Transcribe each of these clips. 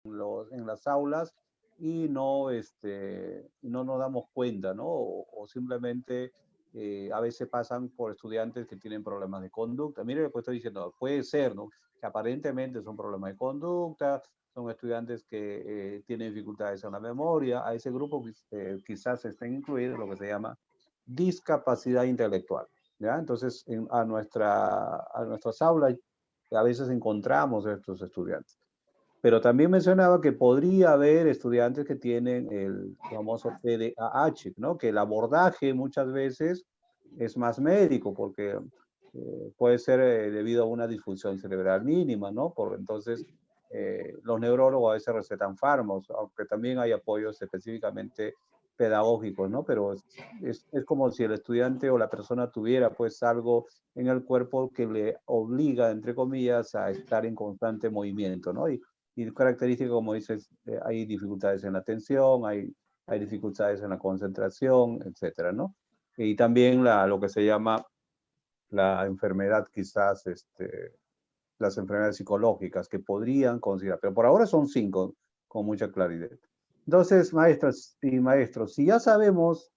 en las aulas y no nos damos cuenta, ¿no? O simplemente a veces pasan por estudiantes que tienen problemas de conducta. Mire lo que estoy diciendo, puede ser, ¿no? Que aparentemente son problemas de conducta, son estudiantes que tienen dificultades en la memoria. A ese grupo quizás estén incluidos lo que se llama discapacidad intelectual, ¿ya? Entonces, a nuestras aulas a veces encontramos estos estudiantes. Pero también mencionaba que podría haber estudiantes que tienen el famoso TDAH, ¿no? Que el abordaje muchas veces es más médico, porque puede ser debido a una disfunción cerebral mínima, ¿no? Entonces, los neurólogos a veces recetan fármacos, aunque también hay apoyos específicamente pedagógicos, ¿no? Pero es como si el estudiante o la persona tuviera pues algo en el cuerpo que le obliga, entre comillas, a estar en constante movimiento, ¿no? Y características, como dices, hay dificultades en la atención, hay dificultades en la concentración, etcétera, ¿no? Y también lo que se llama la enfermedad, quizás, las enfermedades psicológicas que podrían considerar, pero por ahora son 5, con mucha claridad. Entonces, maestras y maestros, si ya sabemos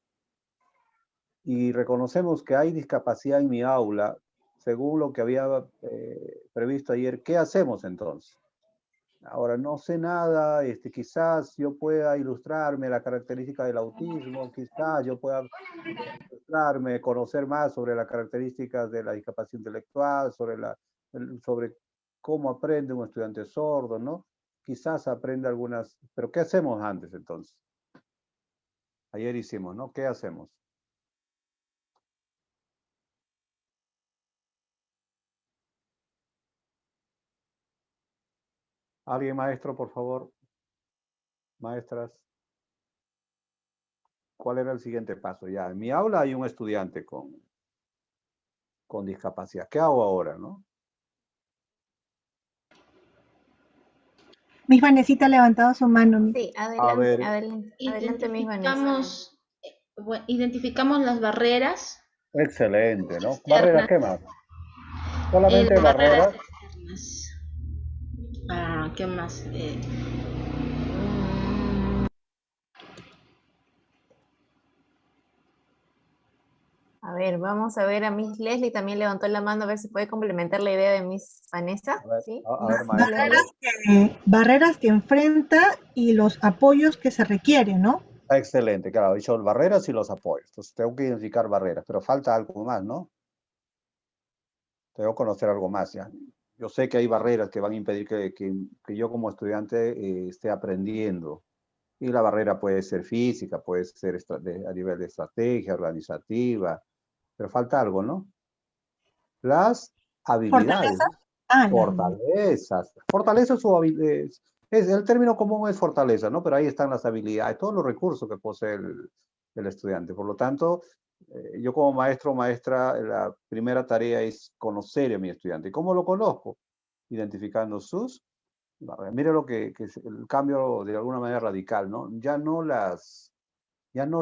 y reconocemos que hay discapacidad en mi aula, según lo que había previsto ayer, ¿qué hacemos entonces? Ahora, no sé nada, quizás yo pueda ilustrarme la característica del autismo, quizás yo pueda ilustrarme, conocer más sobre las características de la discapacidad intelectual, sobre cómo aprende un estudiante sordo, ¿no? Quizás aprenda algunas, pero ¿qué hacemos antes entonces? Ayer hicimos, ¿no? ¿Qué hacemos? ¿Alguien maestro, por favor? Maestras. ¿Cuál era el siguiente paso? Ya, en mi aula hay un estudiante con discapacidad. ¿Qué hago ahora, no? Miss Vanesita ha levantado su mano. Sí, A adelante, ver, adelante, Miss Vanessa. Identificamos las barreras excelente, ¿no? Barreras, externas, ¿qué más? Solamente las barreras barreras. externas. ¿Qué más? A ver, vamos a ver a Miss Leslie, también levantó la mano, a ver si puede complementar la idea de Miss Vanessa, ¿sí? A ver, Miss maestra, a ver. Leslie. Barreras que enfrenta y los apoyos que se requieren, ¿no? Excelente, claro, he dicho barreras y los apoyos. Entonces tengo que identificar barreras, pero falta algo más, ¿no? Tengo que conocer algo más, ¿ya? Yo sé que hay barreras que van a impedir que yo como estudiante esté aprendiendo. Y la barrera puede ser física, puede ser a nivel de estrategia, organizativa, pero falta algo, ¿no? Las habilidades, Fortalezas. Ah, la habilidad. fortalezas. Fortalezas o habilidades. El término común es fortaleza, ¿no? Pero ahí están las habilidades, todos los recursos que posee el estudiante. Por lo tanto, yo como maestro o maestra, la primera tarea es conocer a mi estudiante. ¿Y cómo lo conozco? Identificando sus. Mire lo que es el cambio de alguna manera radical, ¿no? Ya no las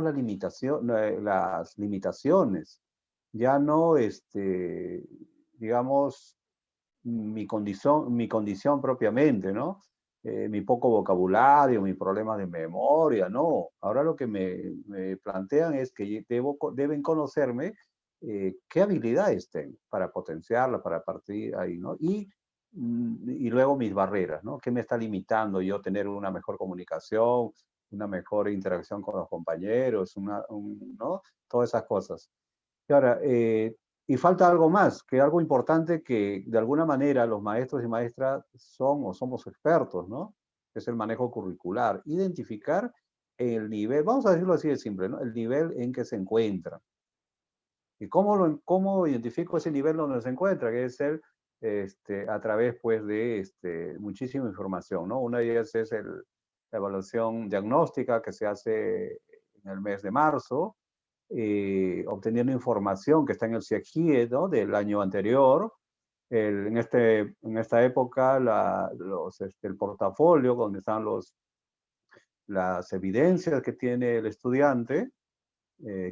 limitaciones, ya no, digamos, mi condición propiamente, ¿no? Mi poco vocabulario, mi problema de memoria, no. Ahora lo que me plantean es que deben conocerme qué habilidades tengo para potenciarla, para partir ahí, ¿no? Y luego mis barreras, ¿no? ¿Qué me está limitando yo tener una mejor comunicación, una mejor interacción con los compañeros, ¿no? Todas esas cosas. Y ahora, y falta algo más, que algo importante que de alguna manera los maestros y maestras son o somos expertos, ¿no? Es el manejo curricular. Identificar el nivel, vamos a decirlo así de simple, ¿no? El nivel en que se encuentra. ¿Y cómo identifico ese nivel donde se encuentra? Que es a través, pues, de muchísima información, ¿no? Una de ellas es la evaluación diagnóstica que se hace en el mes de marzo, obteniendo información que está en el CIEGIE, ¿no? Del año anterior. En esta época, el portafolio, donde están las evidencias que tiene el estudiante,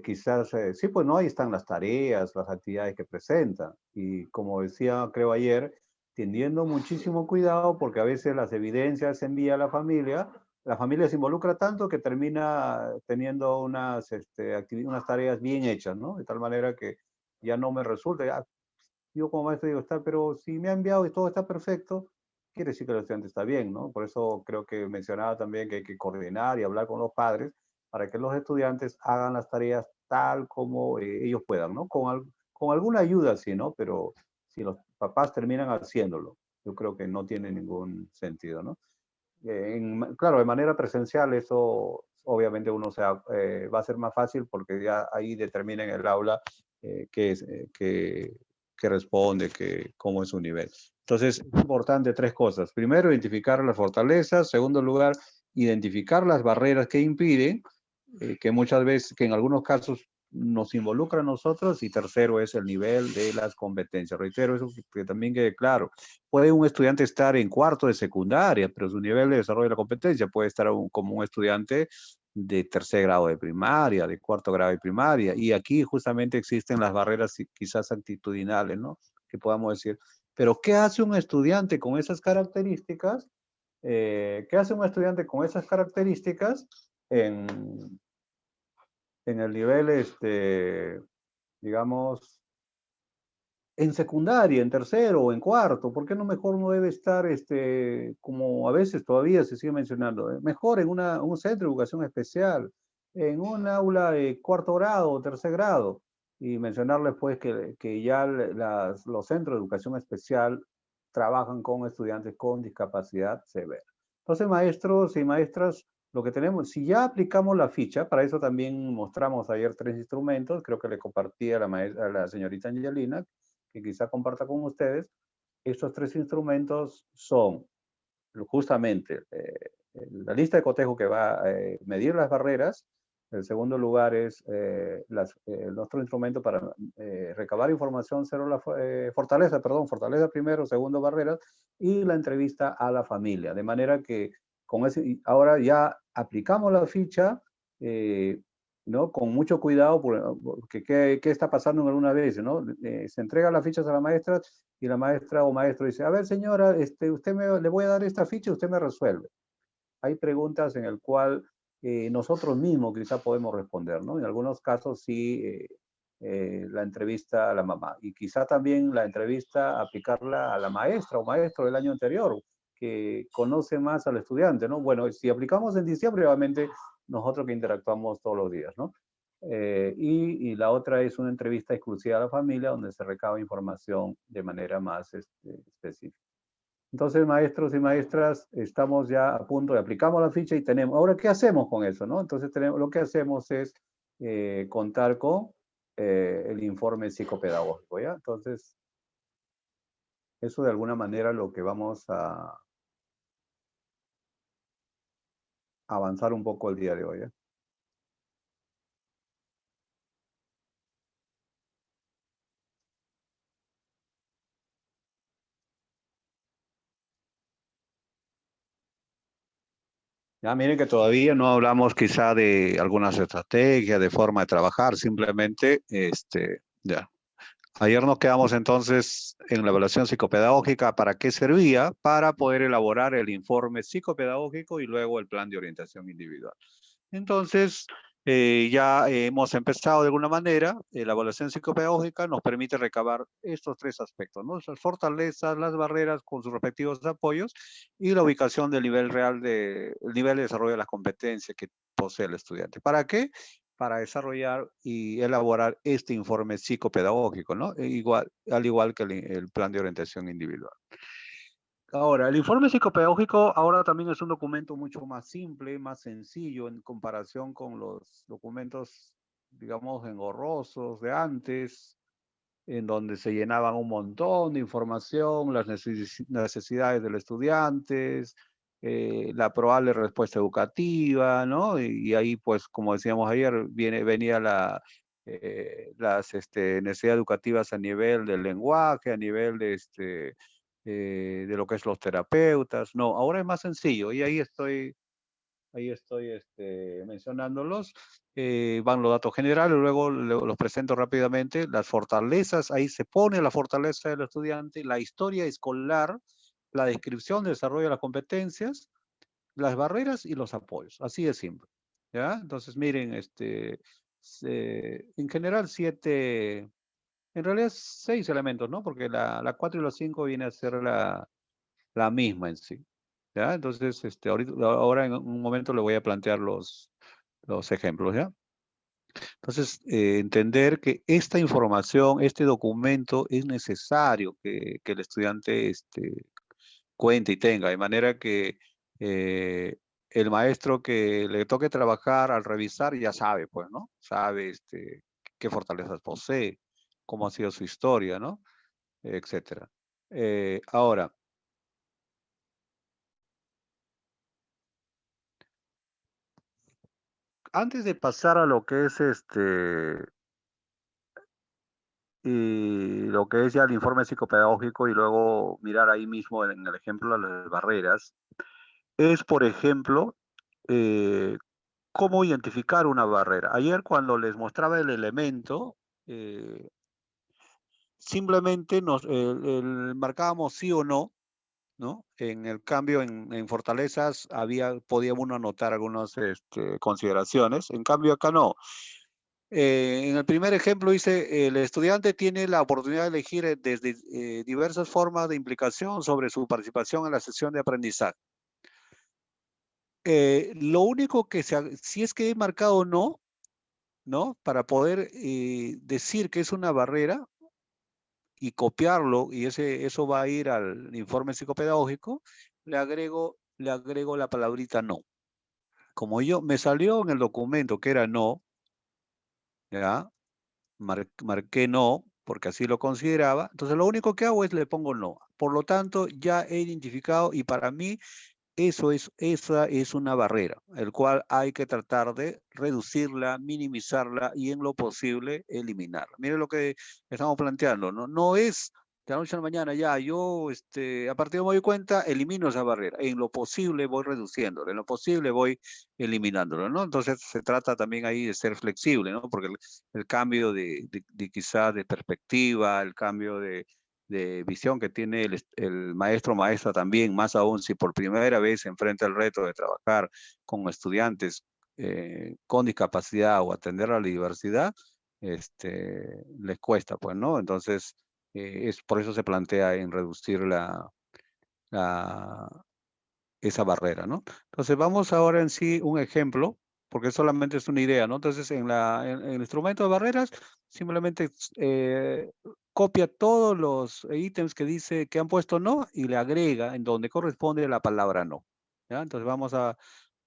quizás, sí, pues no, ahí están las tareas, las actividades que presentan. Y como decía, creo ayer, teniendo muchísimo cuidado porque a veces las evidencias se envía a la familia se involucra tanto que termina teniendo unas tareas bien hechas, ¿no? De tal manera que ya no me resulta, yo como maestro digo, pero si me ha enviado y todo está perfecto, quiere decir que el estudiante está bien, ¿no? Por eso creo que mencionaba también que hay que coordinar y hablar con los padres para que los estudiantes hagan las tareas tal como ellos puedan, ¿no? Con alguna ayuda, sí, ¿no? Pero si los papás terminan haciéndolo, yo creo que no tiene ningún sentido, ¿no? Claro, de manera presencial eso obviamente va a ser más fácil porque ya ahí determina en el aula qué responde, cómo es su nivel. Entonces, es importante tres cosas. Primero, identificar las fortalezas. Segundo lugar, identificar las barreras que impiden, que muchas veces, que en algunos casos nos involucra a nosotros. Y tercero es el nivel de las competencias. Reitero eso que también quede claro. Puede un estudiante estar en cuarto de secundaria, pero su nivel de desarrollo de la competencia puede estar como un estudiante de tercer grado de primaria, de cuarto grado de primaria. Y aquí justamente existen las barreras quizás actitudinales, ¿no? Que podamos decir, pero ¿qué hace un estudiante con esas características? ¿Qué hace un estudiante con esas características en el nivel, digamos, en secundaria, en tercero o en cuarto? ¿Por qué no mejor no debe estar, como a veces todavía se sigue mencionando, mejor en un centro de educación especial, en un aula de cuarto grado o tercer grado? Y mencionarles pues que ya los centros de educación especial trabajan con estudiantes con discapacidad severa. Entonces, maestros y maestras, lo que tenemos, si ya aplicamos la ficha, para eso también mostramos ayer 3 instrumentos, creo que le compartí a la señorita Angelina, que quizá comparta con ustedes. Estos 3 instrumentos son justamente la lista de cotejo que va a medir las barreras. El segundo lugar es nuestro instrumento para recabar información sobre la fortaleza, fortaleza primero, segundo barreras, y la entrevista a la familia. De manera que ahora ya aplicamos la ficha, ¿no? Con mucho cuidado, porque ¿qué está pasando en algunas veces, ¿no? Se entregan las fichas a la maestra y la maestra o maestro dice, a ver señora, le voy a dar esta ficha y usted me resuelve. Hay preguntas en el cual nosotros mismos quizá podemos responder, ¿no? En algunos casos sí, la entrevista a la mamá y quizá también la entrevista aplicarla a la maestra o maestro del año anterior, que conoce más al estudiante, ¿no? Bueno, si aplicamos en diciembre, obviamente nosotros que interactuamos todos los días, ¿no? Y la otra es una entrevista exclusiva a la familia donde se recaba información de manera más específica. Entonces, maestros y maestras, estamos ya a punto de aplicamos la ficha y tenemos, ahora, ¿qué hacemos con eso, no? Entonces, lo que hacemos es contar con el informe psicopedagógico, ¿ya? Entonces, eso de alguna manera lo que vamos a avanzar un poco el día de hoy, ¿eh? Ya miren que todavía no hablamos quizá de algunas estrategias, de forma de trabajar, simplemente, ya. Ayer nos quedamos entonces en la evaluación psicopedagógica. ¿Para qué servía? Para poder elaborar el informe psicopedagógico y luego el plan de orientación individual. Entonces, ya hemos empezado de alguna manera. La evaluación psicopedagógica nos permite recabar estos 3 aspectos, ¿no? Las fortalezas, las barreras con sus respectivos apoyos y la ubicación del nivel real el nivel de desarrollo de las competencias que posee el estudiante. ¿Para qué? Para desarrollar y elaborar este informe psicopedagógico, ¿no? Al igual que el plan de orientación individual. Ahora, el informe psicopedagógico ahora también es un documento mucho más simple, más sencillo en comparación con los documentos, digamos, engorrosos de antes, en donde se llenaban un montón de información, las necesidades de los estudiantes, la probable respuesta educativa, ¿no? Y ahí, pues, como decíamos ayer, venía las necesidades educativas a nivel del lenguaje, a nivel de lo que es los terapeutas. No, ahora es más sencillo y ahí estoy ahí estoy mencionándolos. Van los datos generales, luego los presento rápidamente. Las fortalezas, ahí se pone la fortaleza del estudiante, la historia escolar, la descripción del desarrollo de las competencias, las barreras y los apoyos. Así de simple. ¿Ya? Entonces, miren, en general 7, en realidad 6 elementos, ¿no? Porque la 4 y la 5 viene a ser la misma en sí. ¿Ya? Entonces, ahora en un momento le voy a plantear los ejemplos, ¿ya? Entonces, entender que esta información, este documento, es necesario que el estudiante cuente y tenga, de manera que eh, el maestro que le toque trabajar al revisar ya sabe, pues, ¿no? Sabe qué fortalezas posee, cómo ha sido su historia, ¿no? Etcétera. Ahora, antes de pasar a lo que es y lo que es ya el informe psicopedagógico y luego mirar ahí mismo en el ejemplo de las barreras, es, por ejemplo, eh, cómo identificar una barrera. Ayer cuando les mostraba el elemento, simplemente marcábamos sí o no, ¿no? En el cambio, en fortalezas podíamos uno anotar algunas consideraciones, en cambio acá no. En el primer ejemplo dice, el estudiante tiene la oportunidad de elegir desde diversas formas de implicación sobre su participación en la sesión de aprendizaje. Lo único que si es que he marcado no, ¿no? Para poder decir que es una barrera y copiarlo, y eso va a ir al informe psicopedagógico, le agrego la palabrita no. Como me salió en el documento que era no, ¿ya? Marqué no, porque así lo consideraba. Entonces lo único que hago es le pongo no. Por lo tanto, ya he identificado y para mí esa es una barrera, el cual hay que tratar de reducirla, minimizarla y en lo posible eliminarla. Mire lo que estamos planteando, ¿no? No es de la noche a la mañana, ya, yo a partir de me doy cuenta, elimino esa barrera. En lo posible voy reduciéndola, en lo posible voy eliminándolo, ¿no? Entonces se trata también ahí de ser flexible, ¿no? Porque el cambio de quizás de perspectiva, el cambio de visión que tiene el maestro o maestra también, más aún si por primera vez se enfrenta el reto de trabajar con estudiantes con discapacidad o atender a la diversidad, les cuesta, pues, ¿no? Entonces, por eso se plantea en reducir la, esa barrera, ¿no? Entonces, vamos ahora en sí un ejemplo, porque solamente es una idea, ¿no? Entonces, en el instrumento de barreras, simplemente copia todos los ítems que dice que han puesto no y le agrega en donde corresponde la palabra no, ¿ya? Entonces, vamos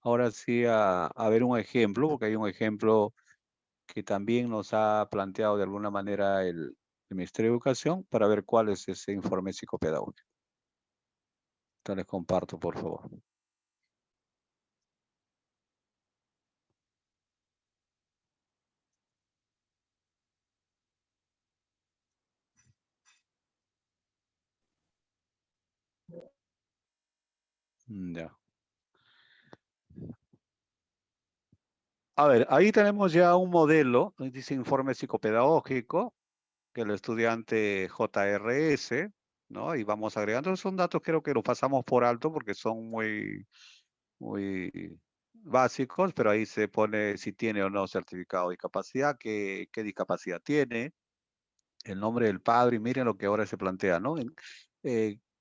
ahora sí a ver un ejemplo, porque hay un ejemplo que también nos ha planteado de alguna manera el Ministerio de Educación para ver cuál es ese informe psicopedagógico. Entonces, les comparto, por favor. Ya. A ver, ahí tenemos ya un modelo, dice informe psicopedagógico, que el estudiante JRS, ¿no? Y vamos agregando, son datos creo que los pasamos por alto porque son muy básicos, pero ahí se pone si tiene o no certificado de discapacidad, qué discapacidad tiene, el nombre del padre, y miren lo que ahora se plantea, ¿no?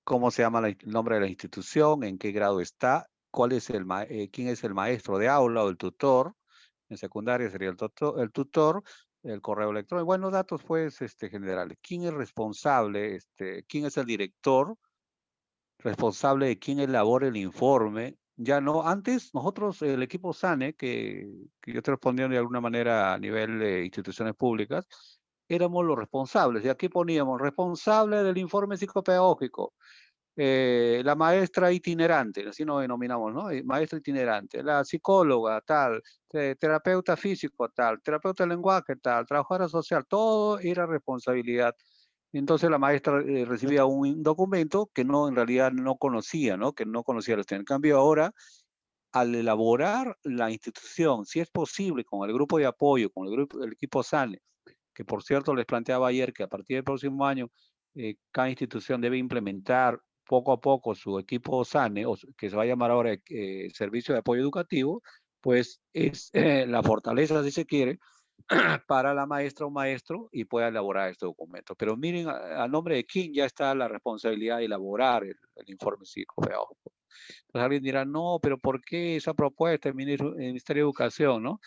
Cómo se llama el nombre de la institución, en qué grado está, quién es el maestro de aula o el tutor. En secundaria sería el tutor, el correo electrónico, bueno, datos pues generales. ¿Quién es responsable? ¿Quién es el director responsable de quién elabora el informe? Ya no, antes nosotros, el equipo SANE, que yo estoy respondiendo de alguna manera a nivel de instituciones públicas, éramos los responsables. Y aquí poníamos responsable del informe psicopedagógico, la maestra itinerante, así nos denominamos, ¿no? Maestra itinerante, la psicóloga, tal, terapeuta físico, tal, terapeuta de lenguaje, tal, trabajadora social, todo era responsabilidad. Entonces la maestra recibía un documento que no, en realidad no conocía, ¿no? Que no conocía los temas. En cambio ahora al elaborar la institución, si es posible, con el grupo de apoyo, con el equipo SANE, que por cierto les planteaba ayer que a partir del próximo año cada institución debe implementar poco a poco su equipo SANE, que se va a llamar ahora Servicio de Apoyo Educativo, pues es la fortaleza, si se quiere, para la maestra o maestro y pueda elaborar este documento. Pero miren, a nombre de quién ya está la responsabilidad de elaborar el informe psicopedagógico. Entonces alguien dirá, no, pero ¿por qué esa propuesta del Ministerio de Educación, no?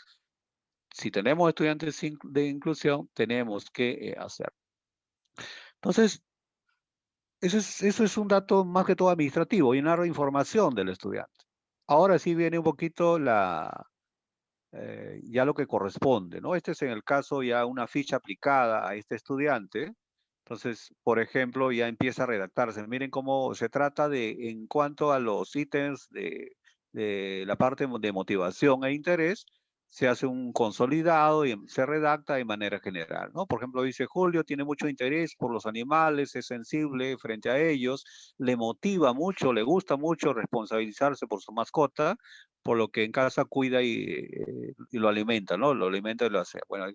Si tenemos estudiantes de inclusión, tenemos que hacer. Entonces, eso es un dato más que todo administrativo, llenar de información del estudiante. Ahora sí viene un poquito ya lo que corresponde, ¿no? Este es en el caso ya una ficha aplicada a este estudiante. Entonces, por ejemplo, ya empieza a redactarse. Miren cómo se trata de, en cuanto a los ítems de la parte de motivación e interés, se hace un consolidado y se redacta de manera general, ¿no? Por ejemplo, dice Julio tiene mucho interés por los animales, es sensible frente a ellos, le motiva mucho, le gusta mucho responsabilizarse por su mascota, por lo que en casa cuida y lo alimenta, ¿no? Lo alimenta y lo hace. Bueno,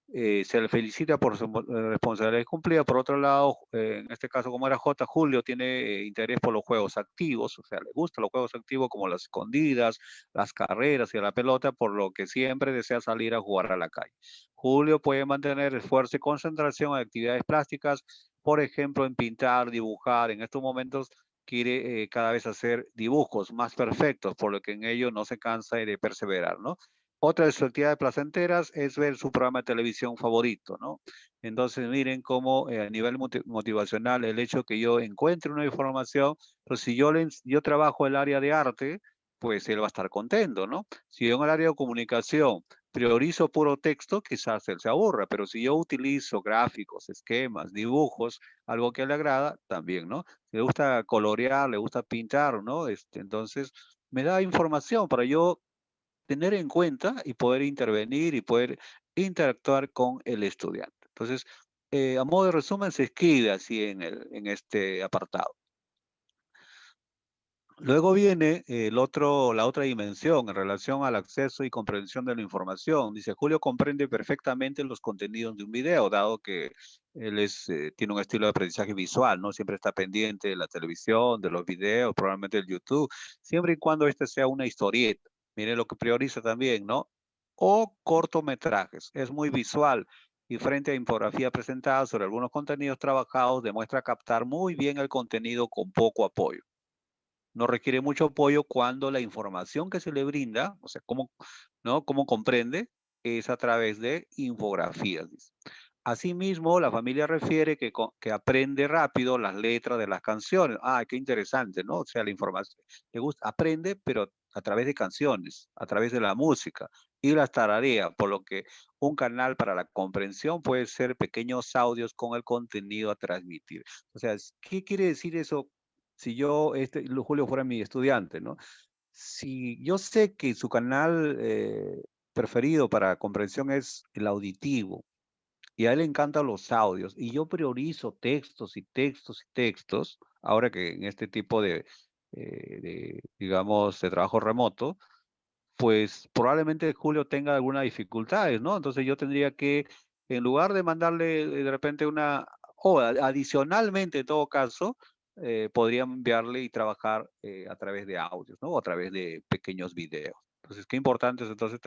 se le felicita por su responsabilidad cumplida. Por otro lado, en este caso, como era J, Julio tiene interés por los juegos activos, o sea, le gustan los juegos activos como las escondidas, las carreras y la pelota, por lo que siempre desea salir a jugar a la calle. Julio puede mantener esfuerzo y concentración en actividades plásticas, por ejemplo, en pintar, dibujar. En estos momentos quiere cada vez hacer dibujos más perfectos, por lo que en ello no se cansa de perseverar, ¿no? Otra de sus actividades placenteras es ver su programa de televisión favorito, ¿no? Entonces, miren cómo a nivel motivacional, el hecho que yo encuentre una información, pues si yo trabajo el área de arte, pues él va a estar contento, ¿no? Si yo en el área de comunicación priorizo puro texto, quizás él se aburra, pero si yo utilizo gráficos, esquemas, dibujos, algo que le agrada, también, ¿no? Si le gusta colorear, le gusta pintar, ¿no? Entonces, me da información para yo tener en cuenta y poder intervenir y poder interactuar con el estudiante. Entonces, a modo de resumen, se escribe así en este apartado. Luego viene la otra dimensión en relación al acceso y comprensión de la información. Dice, Julio comprende perfectamente los contenidos de un video, dado que él tiene un estilo de aprendizaje visual, ¿no? Siempre está pendiente de la televisión, de los videos, probablemente del YouTube, siempre y cuando este sea una historieta. Mire lo que prioriza también, ¿no? O cortometrajes. Es muy visual y frente a infografía presentada sobre algunos contenidos trabajados, demuestra captar muy bien el contenido con poco apoyo. No requiere mucho apoyo cuando la información que se le brinda, o sea, ¿no? Cómo comprende, es a través de infografías. Dice. Asimismo, la familia refiere que aprende rápido las letras de las canciones. Ah, qué interesante, ¿no? O sea, la información le gusta, aprende, pero a través de canciones, a través de la música y las tararea, por lo que un canal para la comprensión puede ser pequeños audios con el contenido a transmitir. O sea, ¿qué quiere decir eso? Si yo, Julio fuera mi estudiante, ¿no? Si yo sé que su canal preferido para comprensión es el auditivo y a él le encantan los audios y yo priorizo textos y textos y textos, ahora que en este tipo digamos, de trabajo remoto, pues probablemente Julio tenga algunas dificultades, ¿no? Entonces yo tendría que, en lugar de mandarle de repente o adicionalmente en todo caso, podría enviarle y trabajar a través de audios, ¿no? O a través de pequeños videos. Entonces, qué importante es entonces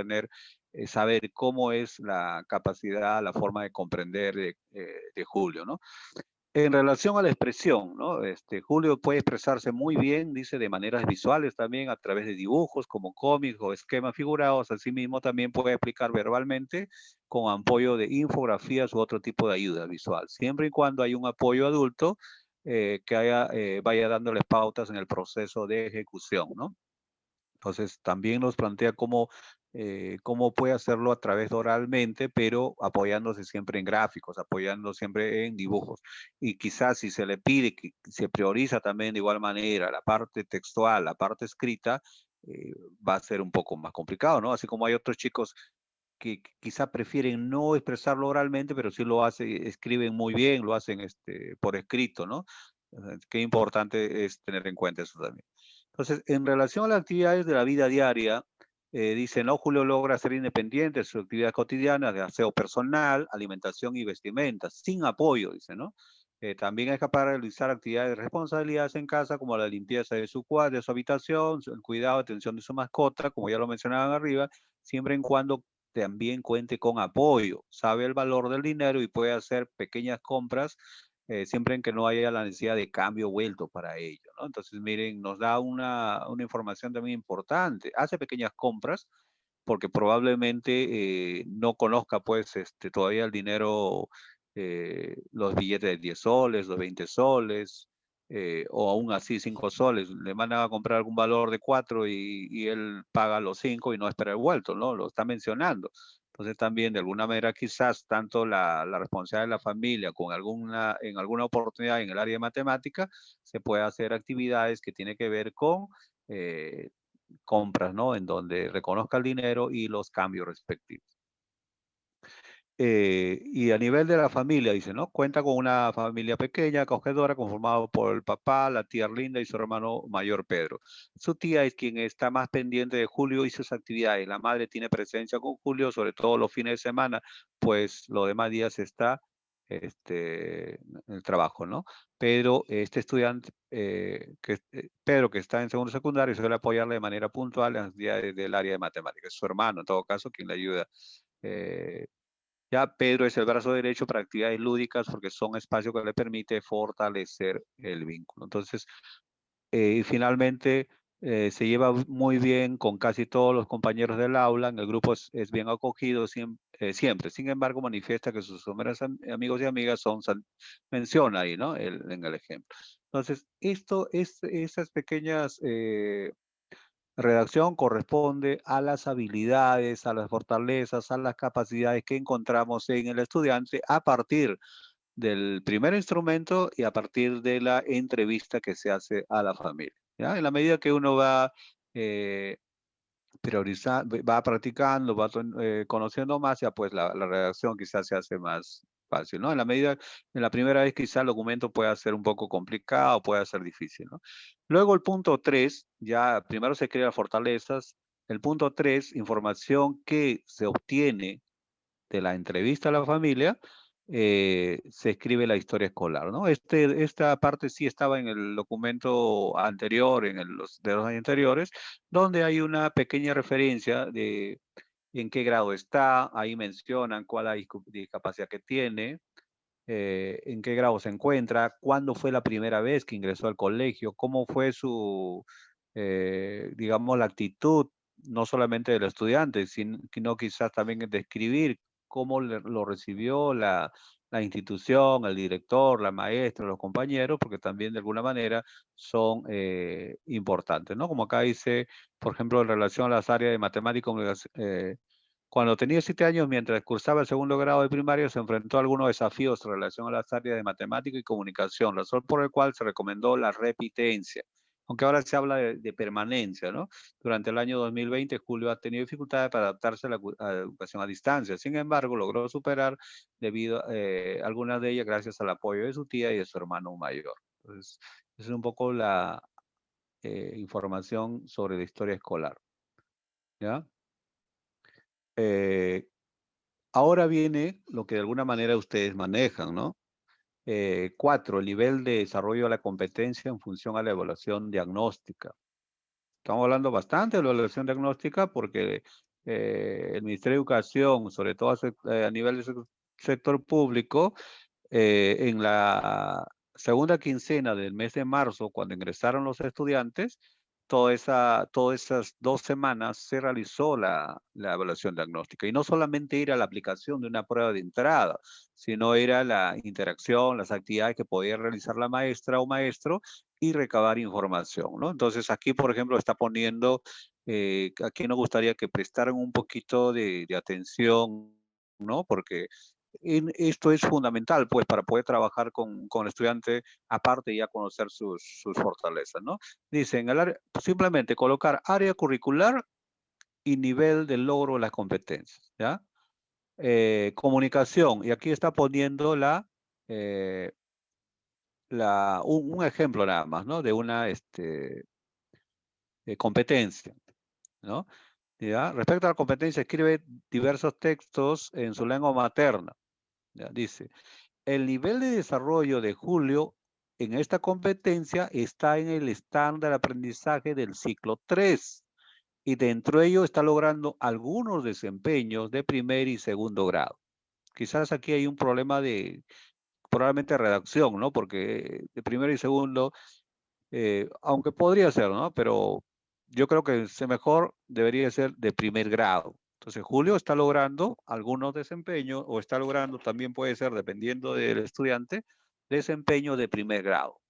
saber cómo es la capacidad, la forma de comprender de Julio, ¿no? En relación a la expresión, ¿no? Julio puede expresarse muy bien, dice, de maneras visuales también, a través de dibujos como cómics o esquemas figurados. Asimismo, también puede explicar verbalmente con apoyo de infografías u otro tipo de ayuda visual, siempre y cuando hay un apoyo adulto que vaya dándoles pautas en el proceso de ejecución, ¿no? Entonces, también nos plantea cómo puede hacerlo a través de oralmente, pero apoyándose siempre en gráficos, apoyando siempre en dibujos. Y quizás si se le pide que se prioriza también de igual manera la parte textual, la parte escrita, va a ser un poco más complicado, ¿no? Así como hay otros chicos que quizá prefieren no expresarlo oralmente, pero sí lo hacen, escriben muy bien, lo hacen por escrito, ¿no? Qué importante es tener en cuenta eso también. Entonces, en relación a las actividades de la vida diaria, dice, no, Julio logra ser independiente de sus actividades cotidianas de aseo personal, alimentación y vestimenta, sin apoyo, dice, ¿no? También es capaz de realizar actividades de responsabilidades en casa, como la limpieza de su cuarto, de su habitación, el cuidado, atención de su mascota, como ya lo mencionaban arriba, siempre en cuando también cuente con apoyo, sabe el valor del dinero y puede hacer pequeñas compras siempre en que no haya la necesidad de cambio vuelto para ello, ¿no? Entonces, miren, nos da una información también importante. Hace pequeñas compras porque probablemente no conozca, pues, todavía el dinero, los billetes de 10 soles, los 20 soles, o aún así 5 soles. Le mandan a comprar algún valor de 4 y él paga los 5 y no espera el vuelto, ¿no? Lo está mencionando. Entonces también de alguna manera quizás tanto la responsabilidad de la familia con en alguna oportunidad en el área de matemática se puede hacer actividades que tienen que ver con eh, compras, ¿no? En donde reconozca el dinero y los cambios respectivos. Y a nivel de la familia, dice, ¿no? Cuenta con una familia pequeña, acogedora, conformada por el papá, la tía Linda y su hermano mayor Pedro. Su tía es quien está más pendiente de Julio y sus actividades. La madre tiene presencia con Julio, sobre todo los fines de semana, pues los demás días está en el trabajo, ¿no? Pero este estudiante, Pedro, que está en segundo secundario, suele apoyarle de manera puntual en las actividades del área de matemáticas. Su hermano, en todo caso, quien le ayuda. Eh, ya Pedro es el brazo derecho para actividades lúdicas porque son espacios que le permite fortalecer el vínculo. Entonces, y finalmente, se lleva muy bien con casi todos los compañeros del aula, en el grupo es bien acogido siempre. Sin embargo, manifiesta que sus primeros amigos y amigas menciona ahí, ¿no? En el ejemplo. Entonces, esas pequeñas redacción corresponde a las habilidades, a las fortalezas, a las capacidades que encontramos en el estudiante a partir del primer instrumento y a partir de la entrevista que se hace a la familia. ¿Ya? En la medida que uno va va practicando, va conociendo más, ya pues la redacción quizás se hace más fácil, ¿no? En la primera vez quizás el documento pueda ser un poco complicado, pueda ser difícil, ¿no? Luego el punto 3, ya primero se crean fortalezas. El punto 3, información que se obtiene de la entrevista a la familia, se escribe la historia escolar, ¿no? Esta parte sí estaba en el documento anterior, de los años anteriores, donde hay una pequeña referencia de en qué grado está, ahí mencionan cuál es la discapacidad que tiene, en qué grado se encuentra, cuándo fue la primera vez que ingresó al colegio, cómo fue digamos, la actitud, no solamente del estudiante, sino quizás también describir cómo lo recibió la institución, el director, la maestra, los compañeros, porque también de alguna manera son importantes, ¿no? Como acá dice, por ejemplo, en relación a las áreas de matemática, cuando tenía 7 años, mientras cursaba el segundo grado de primaria, se enfrentó a algunos desafíos en relación a las áreas de matemática y comunicación, razón por el cual se recomendó la repitencia, aunque ahora se habla de permanencia, ¿no? Durante el año 2020, Julio ha tenido dificultades para adaptarse a a la educación a distancia. Sin embargo, logró superar debido a algunas de ellas gracias al apoyo de su tía y de su hermano mayor. Entonces, esa es un poco la información sobre la historia escolar, ¿ya? Eh, Ahora viene lo que de alguna manera ustedes manejan, ¿no? 4, el nivel de desarrollo de la competencia en función a la evaluación diagnóstica. Estamos hablando bastante de la evaluación diagnóstica porque el Ministerio de Educación, sobre todo a nivel del sector público, en la segunda quincena del mes de marzo, cuando ingresaron los estudiantes, todas esas 2 semanas se realizó la evaluación diagnóstica. Y no solamente ir a la aplicación de una prueba de entrada, sino ir a la interacción, las actividades que podía realizar la maestra o maestro y recabar información, ¿no? Entonces aquí, por ejemplo, está poniendo, aquí nos gustaría que prestaran un poquito de atención, ¿no? Porque esto es fundamental, pues, para poder trabajar con el estudiante, aparte ya conocer sus fortalezas, ¿no? Dicen, simplemente colocar área curricular y nivel de logro de las competencias, ¿ya? Comunicación, y aquí está poniendo eh, un ejemplo nada más, ¿no? De competencia, ¿no? ¿Ya? Respecto a la competencia, escribe diversos textos en su lengua materna. ¿Ya? Dice, el nivel de desarrollo de Julio en esta competencia está en el estándar de aprendizaje del ciclo 3 y dentro de ello está logrando algunos desempeños de primer y segundo grado. Quizás aquí hay un problema de, probablemente redacción, ¿no? Porque de primero y segundo, aunque podría ser, ¿no? Pero yo creo que mejor debería ser de primer grado. Entonces, Julio está logrando algunos desempeños o está logrando, también puede ser, dependiendo del estudiante, desempeño de primer grado.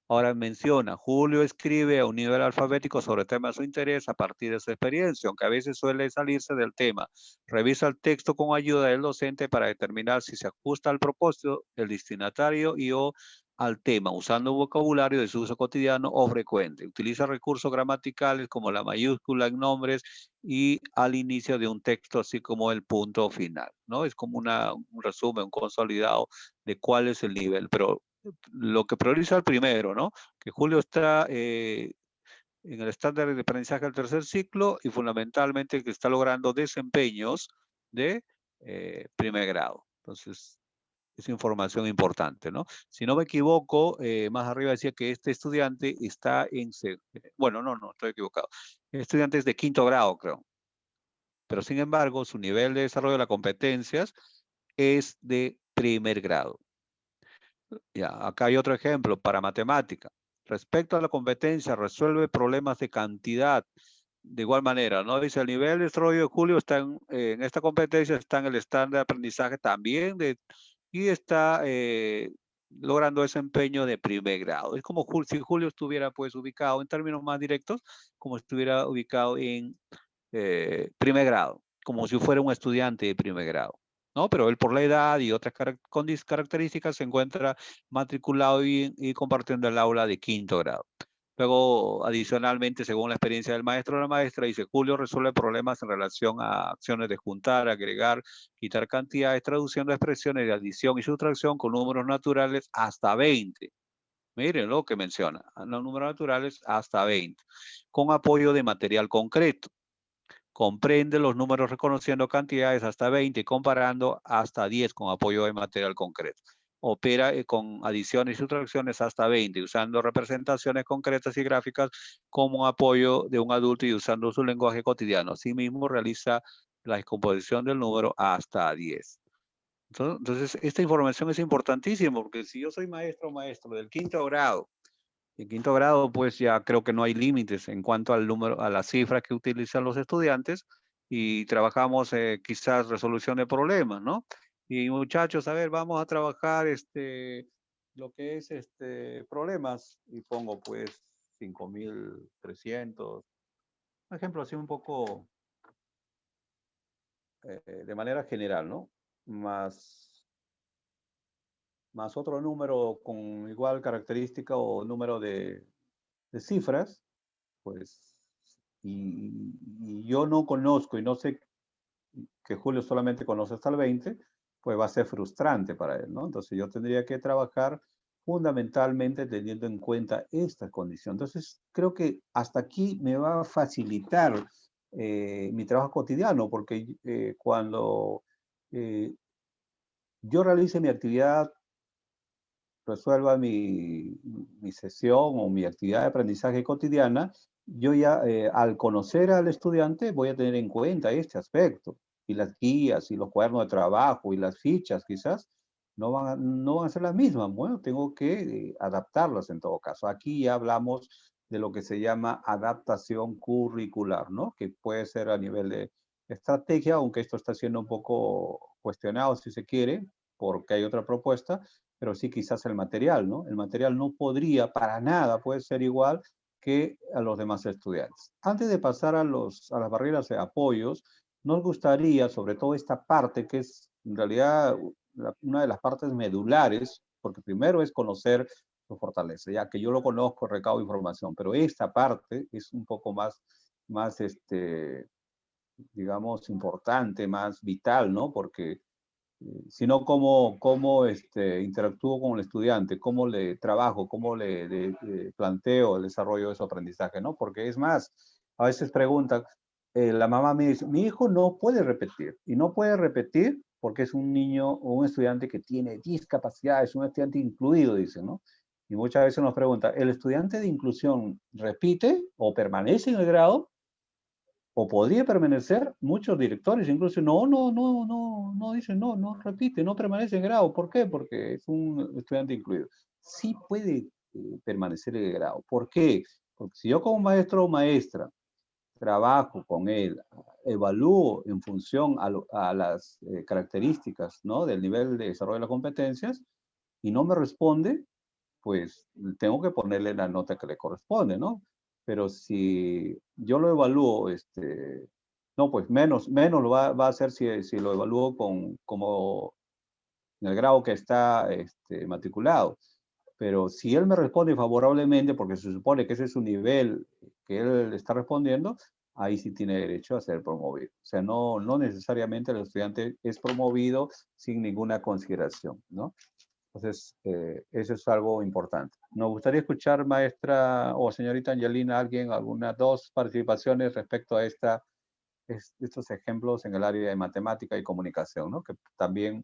Ahora menciona, Julio escribe a un nivel alfabético sobre temas de su interés a partir de su experiencia, aunque a veces suele salirse del tema. Revisa el texto con ayuda del docente para determinar si se ajusta al propósito, el destinatario y o al tema, usando un vocabulario de su uso cotidiano o frecuente. Utiliza recursos gramaticales como la mayúscula en nombres y al inicio de un texto, así como el punto final, ¿no? Es como un resumen, un consolidado de cuál es el nivel, pero lo que prioriza el primero, ¿no? Que Julio está en el estándar de aprendizaje del tercer ciclo y fundamentalmente que está logrando desempeños de primer grado. Entonces, es información importante, ¿no? Si no me equivoco, más arriba decía que este estudiante está en... Bueno, no, estoy equivocado. El estudiante es de quinto grado, creo. Pero sin embargo, su nivel de desarrollo de las competencias es de primer grado. Ya, acá hay otro ejemplo para matemática. Respecto a la competencia, resuelve problemas de cantidad. De igual manera, ¿no? Dice, el nivel de desarrollo de Julio está en esta competencia, está en el estándar de aprendizaje también y está logrando desempeño de primer grado. Es como si Julio estuviera pues ubicado en términos más directos, como si estuviera ubicado en primer grado, como si fuera un estudiante de primer grado. ¿No? Pero él por la edad y otras características se encuentra matriculado y compartiendo el aula de quinto grado. Luego, adicionalmente, según la experiencia del maestro o la maestra, dice, Julio resuelve problemas en relación a acciones de juntar, agregar, quitar cantidades, traduciendo expresiones de adición y sustracción con números naturales hasta 20. Miren lo que menciona, los números naturales hasta 20, con apoyo de material concreto. Comprende los números reconociendo cantidades hasta 20 y comparando hasta 10 con apoyo de material concreto. Opera con adiciones y sustracciones hasta 20, usando representaciones concretas y gráficas como apoyo de un adulto y usando su lenguaje cotidiano. Asimismo, realiza la descomposición del número hasta 10. Entonces, esta información es importantísima porque si yo soy maestro o maestro del quinto grado, en quinto grado, pues ya creo que no hay límites en cuanto al número, a las cifras que utilizan los estudiantes y trabajamos quizás resolución de problemas, ¿no? Y muchachos, a ver, vamos a trabajar lo que es problemas y pongo pues 5.300, por ejemplo, así un poco de manera general, ¿no? Más otro número con igual característica o número de cifras, pues, y yo no conozco y no sé que Julio solamente conoce hasta el 20, pues va a ser frustrante para él, ¿no? Entonces yo tendría que trabajar fundamentalmente teniendo en cuenta esta condición. Entonces creo que hasta aquí me va a facilitar mi trabajo cotidiano, porque cuando yo realice mi actividad, resuelva mi sesión o mi actividad de aprendizaje cotidiana, yo ya al conocer al estudiante voy a tener en cuenta este aspecto. Y las guías y los cuadernos de trabajo y las fichas quizás no van a ser las mismas. Bueno, tengo que adaptarlas en todo caso. Aquí ya hablamos de lo que se llama adaptación curricular, ¿no? Que puede ser a nivel de estrategia, aunque esto está siendo un poco cuestionado si se quiere, porque hay otra propuesta, pero sí quizás el material, ¿no? El material no podría para nada, puede ser igual que a los demás estudiantes. Antes de pasar a las barreras de apoyos, nos gustaría, sobre todo esta parte, que es en realidad una de las partes medulares, porque primero es conocer su fortaleza, ya que yo lo conozco, recaudo información, pero esta parte es un poco más digamos, importante, más vital, ¿no? Porque sino cómo interactúo con el estudiante, cómo le trabajo, cómo le planteo el desarrollo de su aprendizaje, ¿no? Porque es más, a veces preguntan, la mamá me dice, mi hijo no puede repetir, y no puede repetir porque es un niño o un estudiante que tiene discapacidad, es un estudiante incluido, dicen, ¿no? Y muchas veces nos preguntan, ¿el estudiante de inclusión repite o permanece en el grado? ¿O podría permanecer? Muchos directores incluso no dicen, no repite, no permanece en grado. ¿Por qué? Porque es un estudiante incluido. Sí puede permanecer en el grado. ¿Por qué? Porque si yo como maestro o maestra trabajo con él, evalúo en función a las características, ¿no? Del nivel de desarrollo de las competencias y no me responde, pues tengo que ponerle la nota que le corresponde, ¿no? Pero si yo lo evalúo, no, pues menos lo va a hacer si lo evalúo como en el grado que está matriculado. Pero si él me responde favorablemente, porque se supone que ese es su nivel que él está respondiendo, ahí sí tiene derecho a ser promovido. O sea, no necesariamente el estudiante es promovido sin ninguna consideración, ¿no? Entonces, eso es algo importante. Nos gustaría escuchar, maestra o señorita Angelina, algunas dos participaciones respecto a estos ejemplos en el área de matemática y comunicación, ¿no? Que también,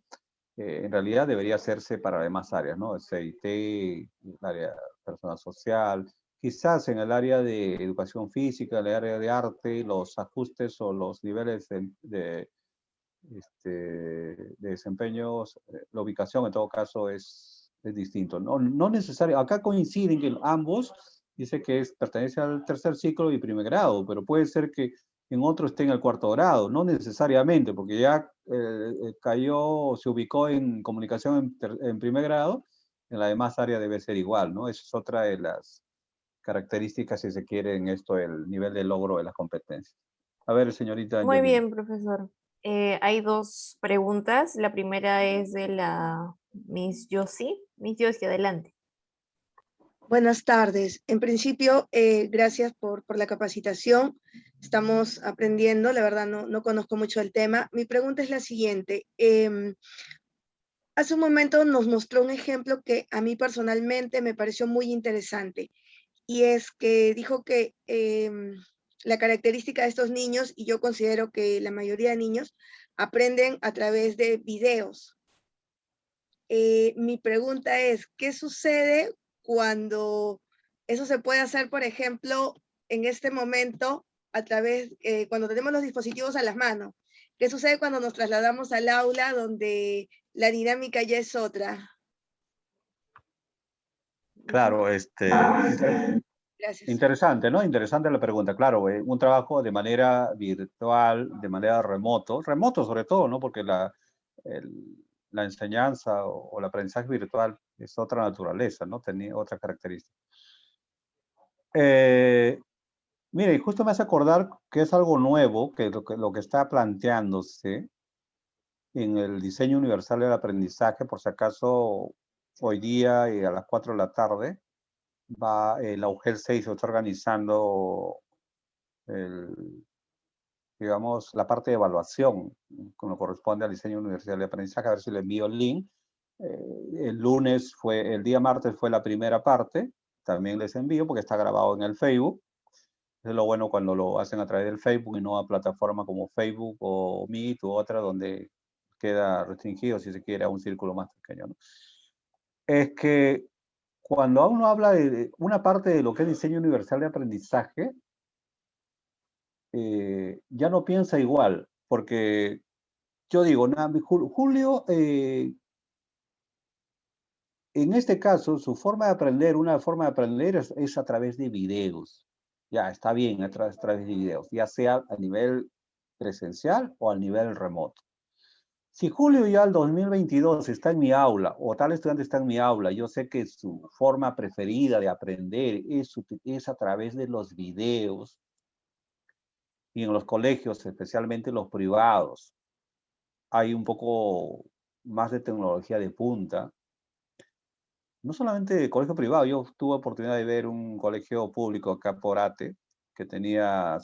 en realidad, debería hacerse para demás áreas, ¿no? CIT, el área de personal social, quizás en el área de educación física, en el área de arte, los ajustes o los niveles de desempeños, la ubicación en todo caso es distinto. No necesario, acá coinciden que ambos, dice que pertenece al tercer ciclo y primer grado, pero puede ser que en otro esté en el cuarto grado, no necesariamente, porque ya se ubicó en comunicación en primer grado, en la demás área debe ser igual, ¿no? Esa es otra de las características, si se quiere, en esto, el nivel de logro de las competencias. A ver, señorita Muy Angelina. bien, profesor. Hay dos preguntas. La primera es de la Miss Josie. Miss Josie, adelante. Buenas tardes. En principio, gracias por la capacitación. Estamos aprendiendo, la verdad no conozco mucho el tema. Mi pregunta es la siguiente. Hace un momento nos mostró un ejemplo que a mí personalmente me pareció muy interesante y es que dijo que la característica de estos niños, y yo considero que la mayoría de niños, aprenden a través de videos. Mi pregunta es, ¿qué sucede cuando eso se puede hacer, por ejemplo, en este momento, a través, cuando tenemos los dispositivos a las manos? ¿Qué sucede cuando nos trasladamos al aula donde la dinámica ya es otra? Claro, Gracias. interesante, ¿no? Interesante la pregunta. Claro, un trabajo de manera virtual, de manera remoto sobre todo, ¿no? Porque la enseñanza o el aprendizaje virtual es otra naturaleza, ¿no? Tenía otra característica. Mire, justo me hace acordar que es algo nuevo, que lo que está planteándose en el diseño universal del aprendizaje, por si acaso hoy día y a las 4 de la tarde, la UGEL 6 se está organizando digamos, la parte de evaluación, como corresponde al diseño universal de aprendizaje. A ver si le envío el link. El día martes fue la primera parte, también les envío porque está grabado en el Facebook. Es lo bueno cuando lo hacen a través del Facebook y no a plataformas como Facebook o Meet u otra donde queda restringido, si se quiere, a un círculo más pequeño, ¿no? Es que cuando uno habla de una parte de lo que es diseño universal de aprendizaje, ya no piensa igual, porque yo digo, Julio, en este caso, su forma de aprender, una forma de aprender es a través de videos. Ya, está bien, a través de videos, ya sea a nivel presencial o a nivel remoto. Si Julio ya al 2022 está en mi aula, o tal estudiante está en mi aula, yo sé que su forma preferida de aprender es a través de los videos, y en los colegios, especialmente los privados, hay un poco más de tecnología de punta. No solamente de colegio privado, yo tuve oportunidad de ver un colegio público acá por Ate, que tenía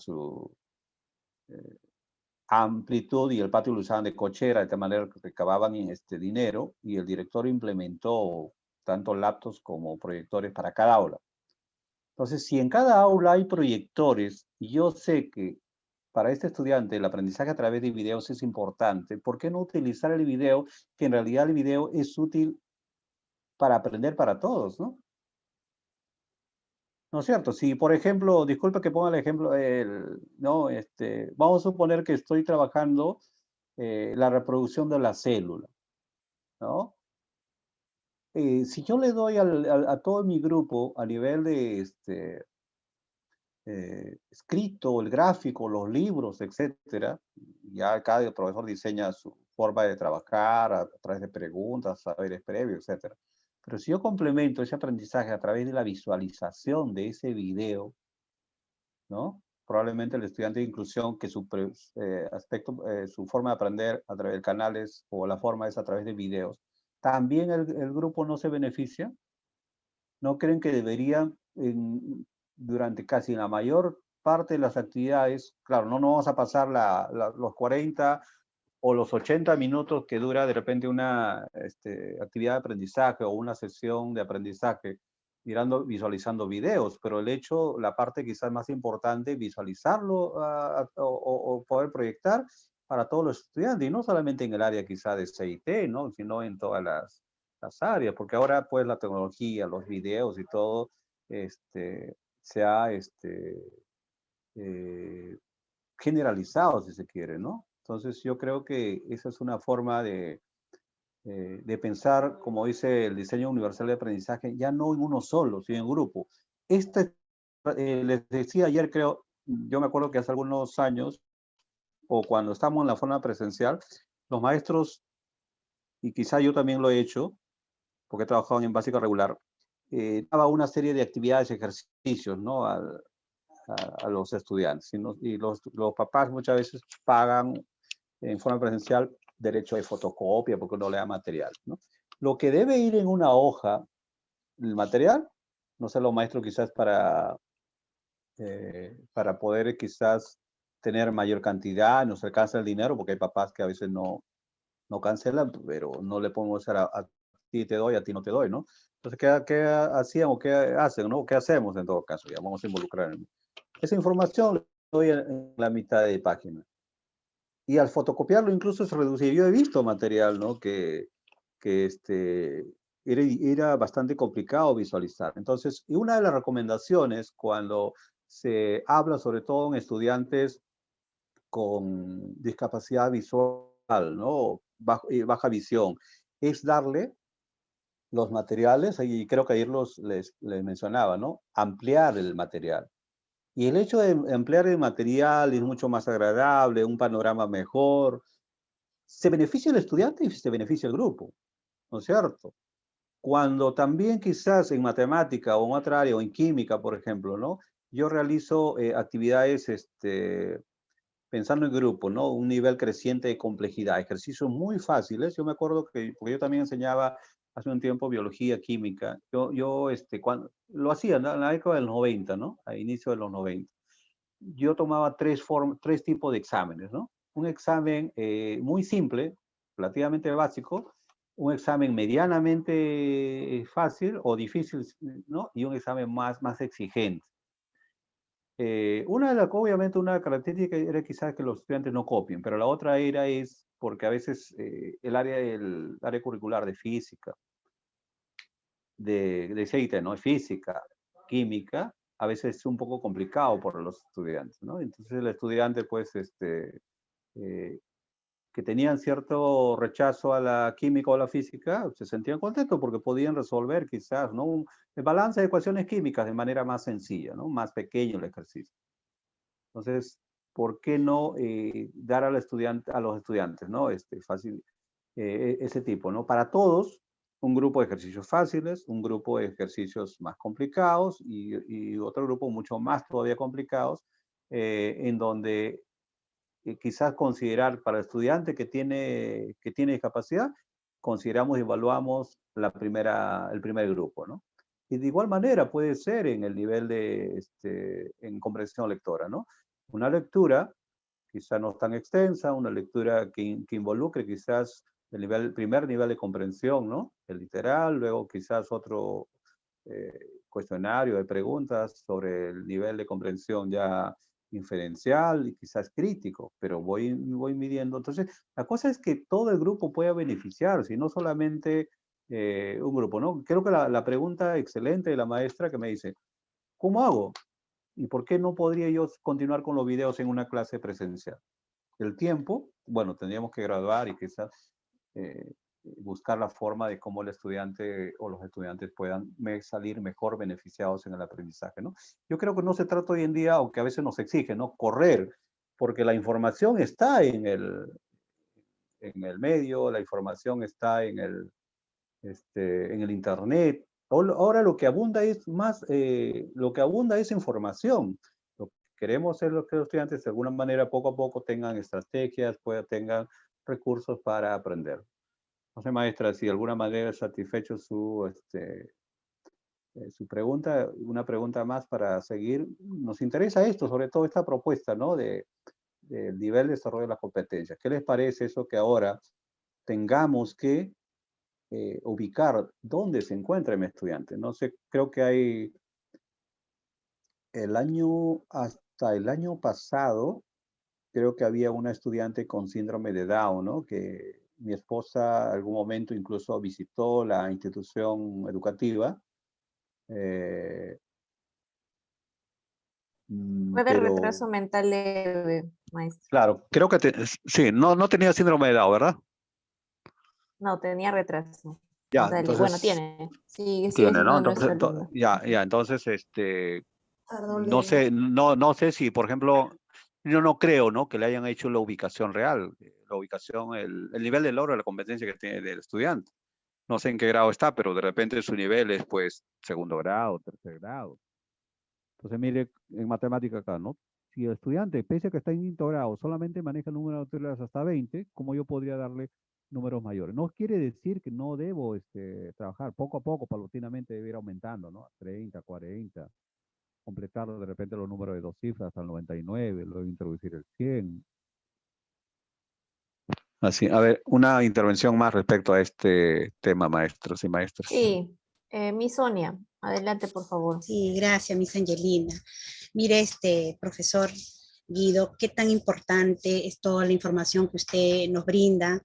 amplitud y el patio lo usaban de cochera, de tal manera que recababan dinero, y el director implementó tanto laptops como proyectores para cada aula. Entonces, si en cada aula hay proyectores, y yo sé que para este estudiante el aprendizaje a través de videos es importante, ¿por qué no utilizar el video? Que en realidad el video es útil para aprender para todos, ¿no? ¿No es cierto? Si, por ejemplo, disculpe que ponga el ejemplo, ¿no? Vamos a suponer que estoy trabajando la reproducción de la célula, ¿no? Si yo le doy a todo mi grupo a nivel de escrito, el gráfico, los libros, etcétera, ya cada profesor diseña su forma de trabajar a través de preguntas, saberes previos, etcétera. Pero si yo complemento ese aprendizaje a través de la visualización de ese video, ¿no? Probablemente el estudiante de inclusión, que su su forma de aprender a través de canales o la forma es a través de videos, también el grupo no se beneficia. ¿No creen que deberían, durante casi la mayor parte de las actividades, claro, no nos vamos a pasar los 40 o los 80 minutos que dura de repente una actividad de aprendizaje o una sesión de aprendizaje, visualizando videos, pero la parte quizás más importante, visualizarlo o poder proyectar para todos los estudiantes, y no solamente en el área quizás de CIT, ¿no? Sino en todas las áreas, porque ahora pues la tecnología, los videos y todo, se ha generalizado, si se quiere, ¿no? Entonces yo creo que esa es una forma de pensar, como dice el diseño universal de aprendizaje, ya no en uno solo, sino en grupo. Les decía ayer, creo, yo me acuerdo que hace algunos años, o cuando estamos en la forma presencial, los maestros, y quizá yo también lo he hecho, porque he trabajado en básica regular, daba una serie de actividades, ejercicios, ¿no? a los estudiantes. Y los papás muchas veces pagan en forma presencial derecho de fotocopia porque uno le da material, ¿no? Lo que debe ir en una hoja, el material, no sé, los maestros quizás para poder quizás tener mayor cantidad, no se alcanza el dinero, porque hay papás que a veces no cancelan, pero no le podemos hacer a ti te doy, a ti no te doy, ¿no? Entonces, ¿qué hacían o qué hacen, ¿no? ¿Qué hacemos en todo caso? Ya vamos a involucrar. Esa información la doy en la mitad de página. Y al fotocopiarlo incluso se reducía. Yo he visto material, ¿no? Que era bastante complicado visualizar. Entonces, y una de las recomendaciones cuando se habla sobre todo en estudiantes con discapacidad visual, ¿no? Baja visión, es darle los materiales, y creo que ayer les mencionaba, ¿no? Ampliar el material. Y el hecho de ampliar el material es mucho más agradable, un panorama mejor. Se beneficia el estudiante y se beneficia el grupo, ¿no es cierto? Cuando también quizás en matemática o en otra área o en química, por ejemplo, ¿no? Yo realizo actividades pensando en grupo, ¿no? Un nivel creciente de complejidad, ejercicios muy fáciles. Yo me acuerdo que, porque yo también enseñaba hace un tiempo biología, química, cuando, lo hacía en la década del 90, ¿no? A inicio de los 90. Yo tomaba tres tipos de exámenes, ¿no? Un examen muy simple, relativamente básico, un examen medianamente fácil o difícil, ¿no? Y un examen más exigente. Obviamente una característica era quizás que los estudiantes no copien, pero la otra es porque a veces el área curricular de física, de CIT, ¿no? Física, química, a veces es un poco complicado por los estudiantes, ¿no? Entonces el estudiante, pues, que tenían cierto rechazo a la química o a la física, se sentían contentos porque podían resolver quizás, ¿no? El balance de ecuaciones químicas de manera más sencilla, ¿no? Más pequeño el ejercicio. Entonces, ¿por qué no dar a los estudiantes, ¿no? Fácil, ese tipo, ¿no? Para todos, un grupo de ejercicios fáciles, un grupo de ejercicios más complicados y otro grupo mucho más todavía complicados, en donde quizás considerar para el estudiante que tiene discapacidad, consideramos y evaluamos el primer grupo, ¿no? Y de igual manera puede ser en el nivel en comprensión lectora, ¿no? Una lectura quizá no tan extensa, una lectura que involucre quizás el primer nivel de comprensión, ¿no? El literal, luego quizás otro cuestionario de preguntas sobre el nivel de comprensión ya inferencial y quizás crítico, pero voy midiendo. Entonces, la cosa es que todo el grupo pueda beneficiarse y no solamente un grupo, ¿no? Creo que la pregunta excelente de la maestra que me dice, ¿cómo hago? ¿Y por qué no podría yo continuar con los videos en una clase presencial? El tiempo, bueno, tendríamos que graduar y quizás buscar la forma de cómo el estudiante o los estudiantes puedan salir mejor beneficiados en el aprendizaje, ¿no? Yo creo que no se trata hoy en día, aunque a veces nos exige, ¿no? Correr, porque la información está en el medio, la información está en el internet. Ahora lo que abunda es información. Lo que queremos es que los estudiantes de alguna manera poco a poco tengan estrategias, tengan recursos para aprender. No sé, maestra, si de alguna manera satisfecho su pregunta, una pregunta más para seguir. Nos interesa esto, sobre todo esta propuesta, ¿no? Del nivel de desarrollo de las competencias. ¿Qué les parece eso que ahora tengamos que ubicar dónde se encuentra mi estudiante? No sé, creo que hay hasta el año pasado, creo que había una estudiante con síndrome de Down, ¿no? Que mi esposa en algún momento incluso visitó la institución educativa. Fue de Pero, retraso mental leve, maestro. claro, creo que sí, no tenía síndrome de Down, ¿verdad? No, tenía retraso. Ya, Bueno, entonces, tiene. Sigue tiene, ¿no? siendo Entonces, nuestro alumno. ya, entonces, Perdón, no sé, no sé si, por ejemplo, yo no creo, ¿no? Que le hayan hecho la ubicación real, la ubicación, el nivel de logro de la competencia que tiene el estudiante. No sé en qué grado está, pero de repente su nivel es, pues, segundo grado, tercer grado. Entonces, mire, en matemática acá, ¿no? Si el estudiante, pese a que está en quinto grado, solamente maneja números naturales hasta 20, ¿cómo yo podría darle números mayores? No quiere decir que no debo trabajar poco a poco, paulatinamente debe ir aumentando, ¿no? 30, 40, completar de repente los números de 2 cifras hasta el 99, luego introducir el 100. Así, a ver, una intervención más respecto a este tema, maestros y maestras. Sí, mi Sonia, adelante, por favor. Sí, gracias, Miss Angelina. Mire, profesor Guido, qué tan importante es toda la información que usted nos brinda,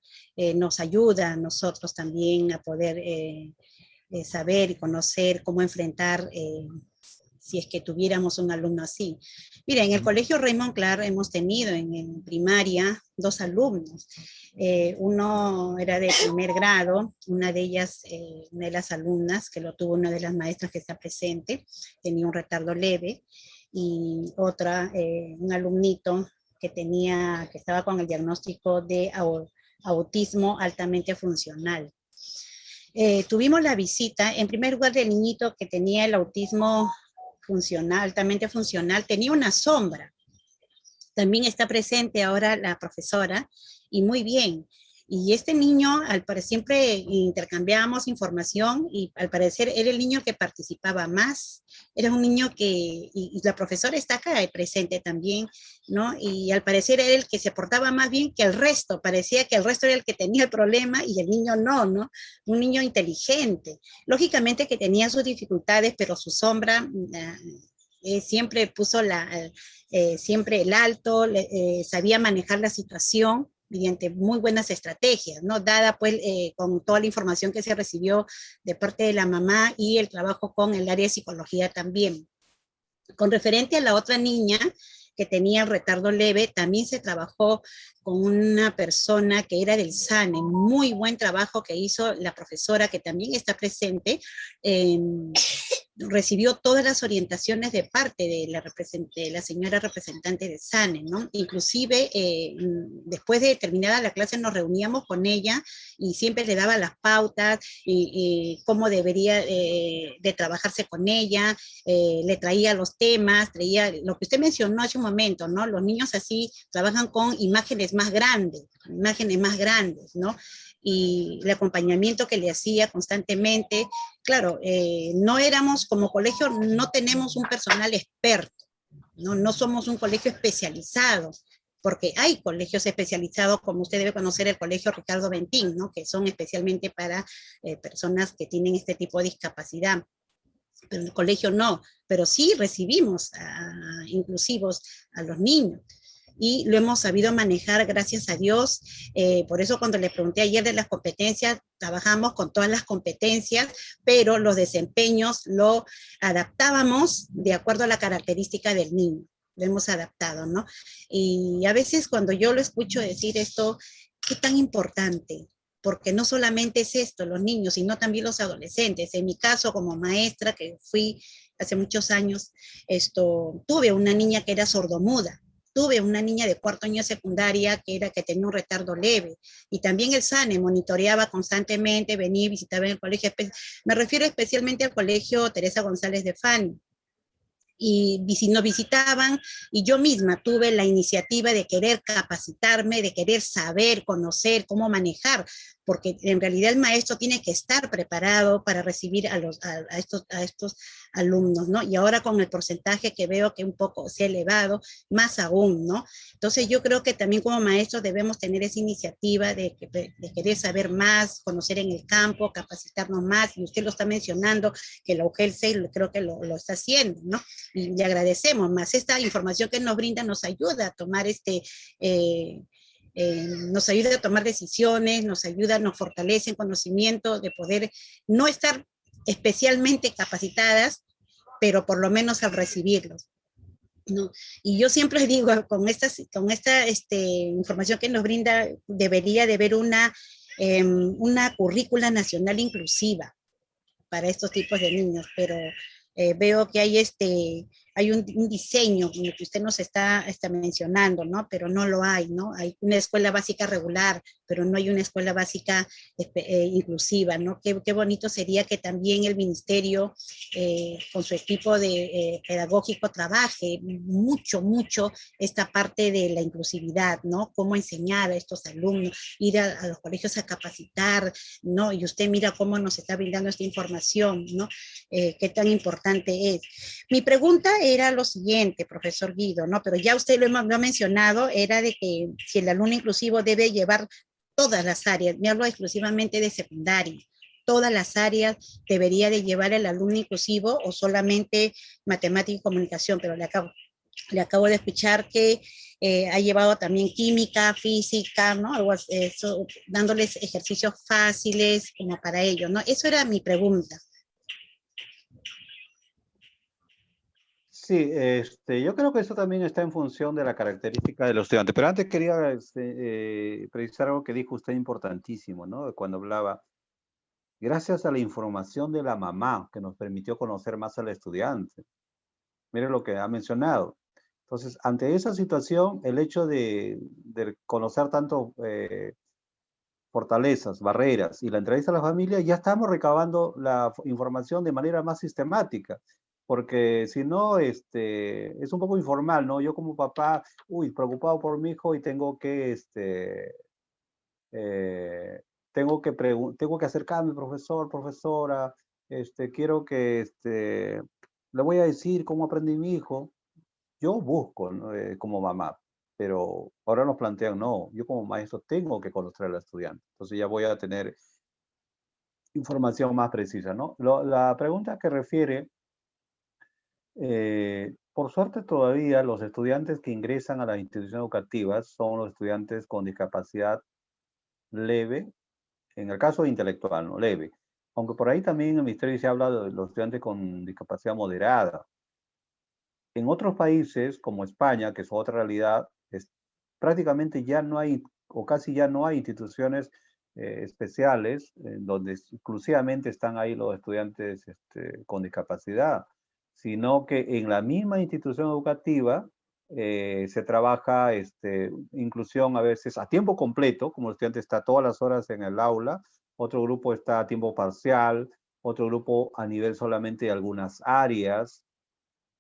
nos ayuda a nosotros también a poder saber y conocer cómo enfrentar si es que tuviéramos un alumno así. Mira, en el colegio Raymond Clark hemos tenido en primaria 2 alumnos. Uno era de primer grado, una de ellas, una de las alumnas, que lo tuvo una de las maestras que está presente, tenía un retardo leve, y otra, un alumnito que estaba con el diagnóstico de autismo altamente funcional. Tuvimos la visita, en primer lugar, del niñito que tenía el autismo funcional, altamente funcional, tenía una sombra. También está presente ahora la profesora, y muy bien. Y este niño, siempre intercambiábamos información, y al parecer era el niño que participaba más, era un niño y la profesora está acá presente también, ¿no? Y al parecer era el que se portaba más bien que el resto, parecía que el resto era el que tenía el problema y el niño no, ¿no? Un niño inteligente, lógicamente que tenía sus dificultades, pero su sombra siempre puso siempre el alto, sabía manejar la situación mediante muy buenas estrategias, ¿no? Dada pues con toda la información que se recibió de parte de la mamá y el trabajo con el área de psicología también. Con referente a la otra niña que tenía el retardo leve, también se trabajó con una persona que era del SANE, muy buen trabajo que hizo la profesora que también está presente, recibió todas las orientaciones de parte de la señora representante de SANE, ¿no? Inclusive, después de terminada la clase nos reuníamos con ella y siempre le daba las pautas y cómo debería de trabajarse con ella, le traía los temas, traía lo que usted mencionó hace un momento, ¿no? Los niños así trabajan con imágenes más grandes, ¿no? Y el acompañamiento que le hacía constantemente. Claro, no éramos como colegio, no tenemos un personal experto, no somos un colegio especializado, porque hay colegios especializados, como usted debe conocer el Colegio Ricardo Bentín, ¿no? Que son especialmente para personas que tienen este tipo de discapacidad. Pero en el colegio no, pero sí recibimos inclusivos a los niños. Y lo hemos sabido manejar, gracias a Dios. Por eso cuando le pregunté ayer de las competencias, trabajamos con todas las competencias, pero los desempeños lo adaptábamos de acuerdo a la característica del niño. Lo hemos adaptado, ¿no? Y a veces cuando yo lo escucho decir esto, ¿qué tan importante? Porque no solamente es esto, los niños, sino también los adolescentes. En mi caso, como maestra, que fui hace muchos años, tuve una niña que era sordomuda. Tuve una niña de 4º año de secundaria que tenía un retardo leve. Y también el SANE monitoreaba constantemente, venía y visitaba en el colegio. Me refiero especialmente al colegio Teresa González de Fani. Y nos visitaban, y yo misma tuve la iniciativa de querer capacitarme, de querer saber, conocer, cómo manejar, porque en realidad el maestro tiene que estar preparado para recibir a estos alumnos, ¿no? Y ahora con el porcentaje que veo que un poco se ha elevado, más aún, ¿no? Entonces yo creo que también como maestros debemos tener esa iniciativa de querer saber más, conocer en el campo, capacitarnos más, y usted lo está mencionando, que la UGEL 6 creo que lo está haciendo, ¿no? Y le agradecemos más. Esta información que nos brinda nos ayuda a tomar nos ayuda a tomar decisiones, nos fortalece en conocimiento de poder no estar especialmente capacitadas, pero por lo menos al recibirlos, ¿no? Y yo siempre digo, con esta información que nos brinda, debería de haber una currícula nacional inclusiva para estos tipos de niños, pero veo que hay un diseño que usted nos está mencionando, ¿no? Pero no lo hay, ¿no? Hay una escuela básica regular, pero no hay una escuela básica inclusiva, ¿no? Qué bonito sería que también el ministerio con su equipo pedagógico trabaje mucho esta parte de la inclusividad, ¿no? Cómo enseñar a estos alumnos, ir a los colegios a capacitar, ¿no? Y usted mira cómo nos está brindando esta información, ¿no? Qué tan importante es. Mi pregunta era lo siguiente, profesor Guido, ¿no? Pero ya usted lo ha mencionado, era de que si el alumno inclusivo debe llevar todas las áreas, me hablo exclusivamente de secundaria, todas las áreas debería de llevar el alumno inclusivo o solamente matemática y comunicación, pero le acabo de escuchar que ha llevado también química, física, ¿no? Algo eso, dándoles ejercicios fáciles como para ellos, ¿no? Eso era mi pregunta. Sí, yo creo que eso también está en función de la característica de los estudiantes. Pero antes quería precisar algo que dijo usted importantísimo, ¿no? Cuando hablaba, gracias a la información de la mamá que nos permitió conocer más al estudiante. Mire lo que ha mencionado. Entonces, ante esa situación, el hecho de conocer tanto fortalezas, barreras y la entrevista a la familia, ya estamos recabando la información de manera más sistemática. Porque si no, es un poco informal, ¿no? Yo como papá, preocupado por mi hijo y tengo que acercarme, profesor, profesora, quiero que, le voy a decir cómo aprendí mi hijo. Yo busco, ¿no? Como mamá, pero ahora nos plantean, no, yo como maestro tengo que conocer al estudiante. Entonces ya voy a tener información más precisa, ¿no? La pregunta que refiere, por suerte todavía los estudiantes que ingresan a las instituciones educativas son los estudiantes con discapacidad leve, en el caso intelectual, ¿no? Leve. Aunque por ahí también en el ministerio se habla de los estudiantes con discapacidad moderada. En otros países, como España, que es otra realidad, prácticamente ya no hay, o casi ya no hay instituciones especiales donde exclusivamente están ahí los estudiantes con discapacidad, sino que en la misma institución educativa se trabaja inclusión a veces a tiempo completo, como el estudiante está todas las horas en el aula, otro grupo está a tiempo parcial, otro grupo a nivel solamente de algunas áreas,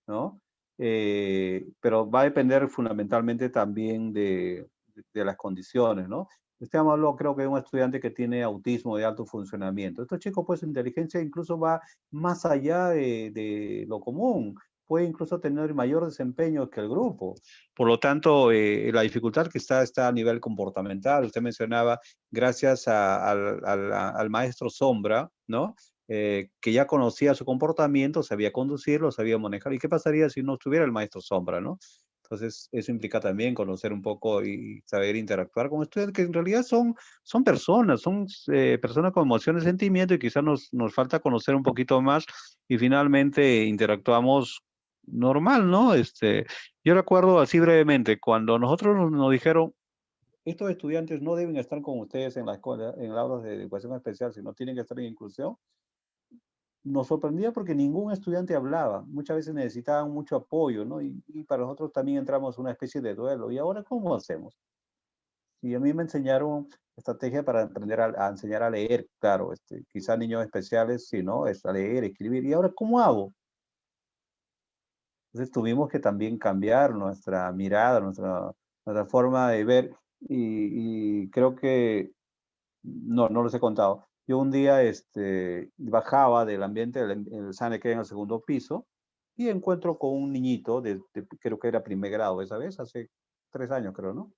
¿no? Pero va a depender fundamentalmente también de las condiciones, ¿no? Usted habló, creo que de un estudiante que tiene autismo de alto funcionamiento. Estos chicos, pues, su inteligencia incluso va más allá de lo común. puede incluso tener mayor desempeño que el grupo. Por lo tanto, la dificultad que está a nivel comportamental. Usted mencionaba, gracias al maestro Sombra, ¿no? Que ya conocía su comportamiento, sabía conducirlo, sabía manejar. ¿Y qué pasaría si no estuviera el maestro Sombra, ¿no? Entonces, eso implica también conocer un poco y saber interactuar con estudiantes que en realidad son personas, son personas con emociones, sentimientos, y quizás nos falta conocer un poquito más y finalmente interactuamos normal, ¿no? Yo recuerdo así brevemente, cuando nosotros nos dijeron, estos estudiantes no deben estar con ustedes en la escuela, en las aulas de educación especial, sino tienen que estar en inclusión, nos sorprendía porque ningún estudiante hablaba. Muchas veces necesitaban mucho apoyo, ¿no? Y para nosotros también entramos en una especie de duelo. ¿Y ahora cómo hacemos? Y a mí me enseñaron estrategia para aprender a enseñar a leer, claro, quizá niños especiales, sí, ¿no? Es a leer, escribir. ¿Y ahora cómo hago? Entonces tuvimos que también cambiar nuestra mirada, nuestra forma de ver y creo que, no les he contado. Yo un día bajaba del ambiente, el Sane que en el segundo piso, y encuentro con un niñito, creo que era primer grado esa vez, hace 3 años creo, ¿no?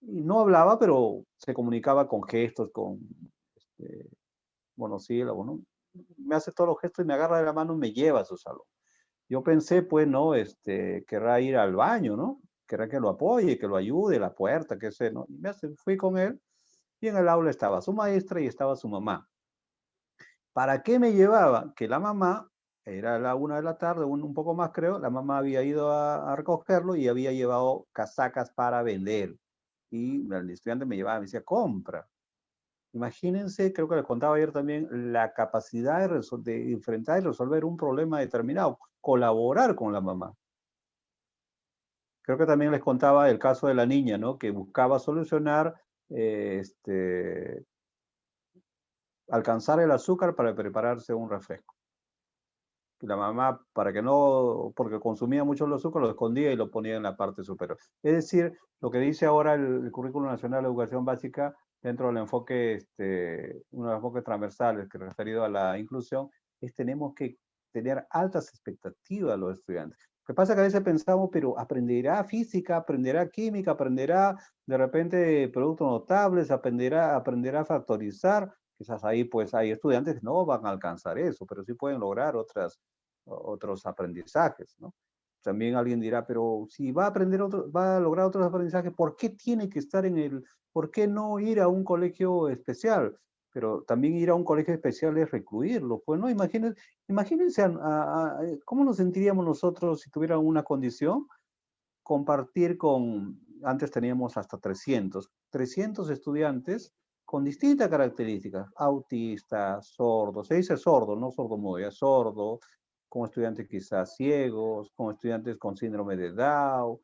Y no hablaba, pero se comunicaba con gestos, con monosílabos, ¿no? Me hace todos los gestos y me agarra de la mano y me lleva a su salón. Yo pensé, pues, ¿no? Querrá ir al baño, ¿no? Querrá que lo apoye, que lo ayude, la puerta, qué sé, ¿no? Fui con él y en el aula estaba su maestra y estaba su mamá. ¿Para qué me llevaba? Que la mamá, era la 1 de la tarde, un poco más creo, la mamá había ido a recogerlo y había llevado casacas para vender. Y el estudiante me llevaba, me decía, compra. Imagínense, creo que les contaba ayer también, la capacidad de enfrentar y resolver un problema determinado, colaborar con la mamá. Creo que también les contaba el caso de la niña, ¿no? Que buscaba solucionar, alcanzar el azúcar para prepararse un refresco. Y la mamá, para que no, porque consumía mucho el azúcar, lo escondía y lo ponía en la parte superior. Es decir, lo que dice ahora el Currículo Nacional de Educación Básica, dentro del enfoque, uno de los enfoques transversales que referido a la inclusión, es tenemos que tener altas expectativas a los estudiantes. Lo que pasa es que a veces pensamos, pero aprenderá física, aprenderá química, aprenderá de repente productos notables, aprenderá a factorizar. Quizás ahí pues hay estudiantes que no van a alcanzar eso, pero sí pueden lograr otros aprendizajes, ¿no? También alguien dirá, pero si va a aprender va a lograr otros aprendizajes, ¿por qué tiene que estar por qué no ir a un colegio especial? Pero también ir a un colegio especial es recluirlo, pues, ¿no? Imagínense cómo nos sentiríamos nosotros si tuviéramos una condición, compartir antes teníamos hasta 300 estudiantes con distintas características, autistas, sordos, se dice sordo, no sordomudo, ya sordo, con estudiantes quizás ciegos, con estudiantes con síndrome de Down,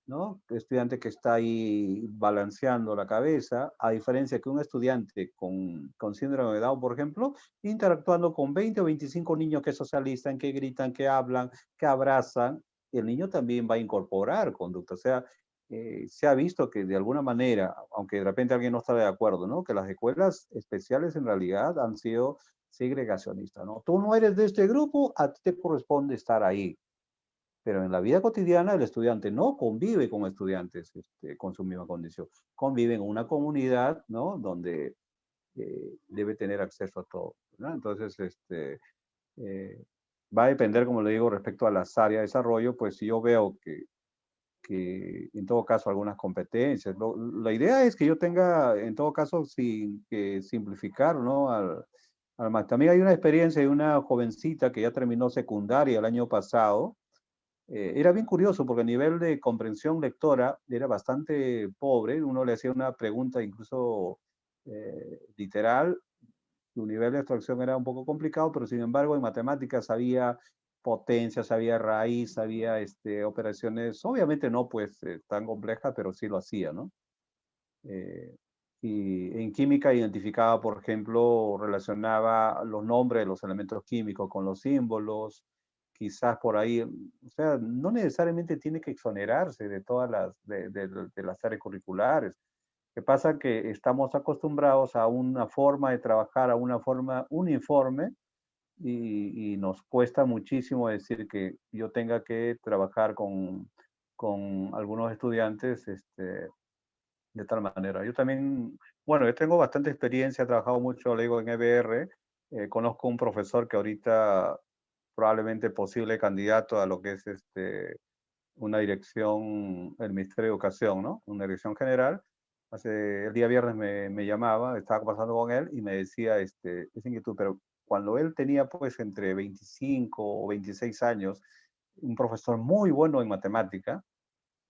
¿no? Estudiante que está ahí balanceando la cabeza, a diferencia que un estudiante con síndrome de Down, por ejemplo, interactuando con 20 o 25 niños que socializan, que gritan, que hablan, que abrazan, el niño también va a incorporar conducta. O sea, se ha visto que de alguna manera, aunque de repente alguien no está de acuerdo, ¿no? Que las escuelas especiales en realidad han sido segregacionistas, ¿no? Tú no eres de este grupo, a ti te corresponde estar ahí. Pero en la vida cotidiana el estudiante no convive con estudiantes con su misma condición. Convive en una comunidad, ¿no? Donde debe tener acceso a todo, ¿no? Entonces, va a depender, como le digo, respecto a las áreas de desarrollo, pues si yo veo que en todo caso algunas competencias, la idea es que yo tenga, en todo caso, sin que simplificar, ¿no? También hay una experiencia de una jovencita que ya terminó secundaria el año pasado. Era bien curioso porque a nivel de comprensión lectora era bastante pobre. Uno le hacía una pregunta incluso literal. Su nivel de abstracción era un poco complicado, pero sin embargo en matemáticas había potencias, había raíz, había operaciones, obviamente no pues tan complejas, pero sí lo hacía, ¿no? Y en química identificaba, por ejemplo, relacionaba los nombres de los elementos químicos con los símbolos, quizás por ahí, o sea, no necesariamente tiene que exonerarse de todas de las áreas curriculares. Lo que pasa es que estamos acostumbrados a una forma de trabajar, a una forma uniforme, y nos cuesta muchísimo decir que yo tenga que trabajar con algunos estudiantes de tal manera. Yo también, bueno, yo tengo bastante experiencia, he trabajado mucho, le digo, en EBR. Conozco un profesor que ahorita probablemente posible candidato a lo que es una dirección, el Ministerio de Educación, ¿no? Una dirección general. El día viernes me llamaba, estaba conversando con él y me decía esa inquietud, pero cuando él tenía pues entre 25 o 26 años, un profesor muy bueno en matemática,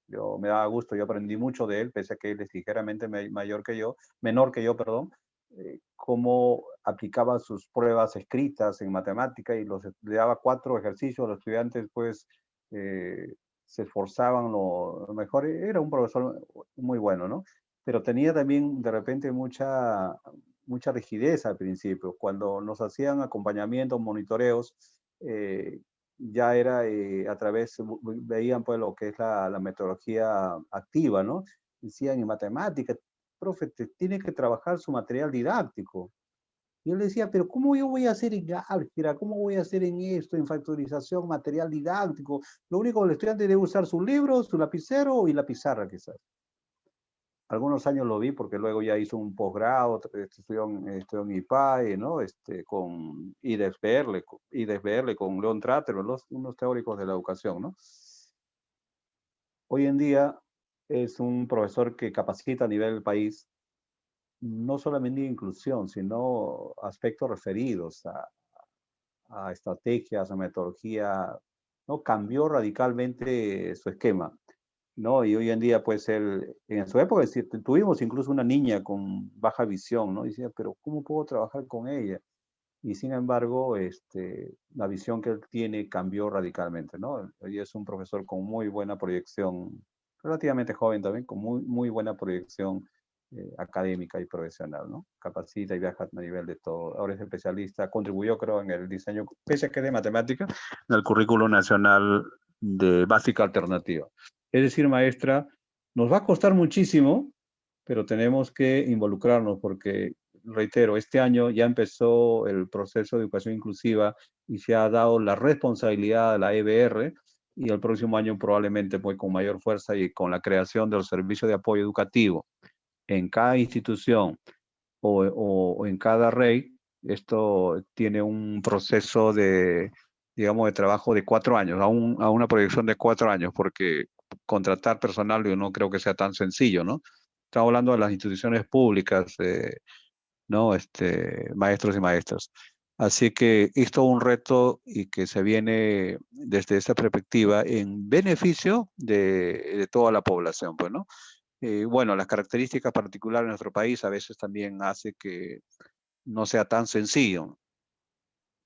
yo me daba gusto, yo aprendí mucho de él, pese a que él es ligeramente menor que yo, perdón, cómo aplicaba sus pruebas escritas en matemática y le daba 4 ejercicios, los estudiantes pues se esforzaban lo mejor, era un profesor muy bueno, ¿no? Pero tenía también de repente mucha rigidez al principio, cuando nos hacían acompañamientos, monitoreos, ya era a través, veían pues lo que es la metodología activa, ¿no? Decían en matemáticas, profe, tiene que trabajar su material didáctico. Y él decía, pero ¿cómo yo voy a hacer en álgebra? ¿Cómo voy a hacer en esto, en factorización, material didáctico? Lo único que el estudiante debe usar su libro, su lapicero y la pizarra quizás. Algunos años lo vi porque luego ya hizo un posgrado, estudió en IPAE, ¿no? Con IDESBERLE, con Leon Tratter, unos teóricos de la educación, ¿no? Hoy en día es un profesor que capacita a nivel del país, no solamente inclusión, sino aspectos referidos a estrategias, a metodología, ¿no? Cambió radicalmente su esquema. ¿No? Y hoy en día, pues, en su época, tuvimos incluso una niña con baja visión, ¿no? Y decía, pero ¿cómo puedo trabajar con ella? Y sin embargo, la visión que él tiene cambió radicalmente, ¿no? Hoy es un profesor con muy buena proyección, relativamente joven también, con muy buena proyección académica y profesional, ¿no? Capacita y viaja a nivel de todo. Ahora es especialista, contribuyó, creo, en el diseño, pese a que de matemática, en el currículo nacional de básica alternativa. Es decir, maestra, nos va a costar muchísimo, pero tenemos que involucrarnos porque, reitero, este año ya empezó el proceso de educación inclusiva y se ha dado la responsabilidad a la EBR y el próximo año probablemente pues con mayor fuerza y con la creación del servicio de apoyo educativo en cada institución o en cada REI, esto tiene un proceso digamos, de trabajo de 4 años, a una proyección de 4 años, porque contratar personal yo no creo que sea tan sencillo, ¿no? Estamos hablando de las instituciones públicas, ¿no? Maestros y maestras. Así que esto es un reto y que se viene desde esta perspectiva en beneficio de toda la población, pues, ¿no? Bueno, las características particulares de nuestro país a veces también hace que no sea tan sencillo,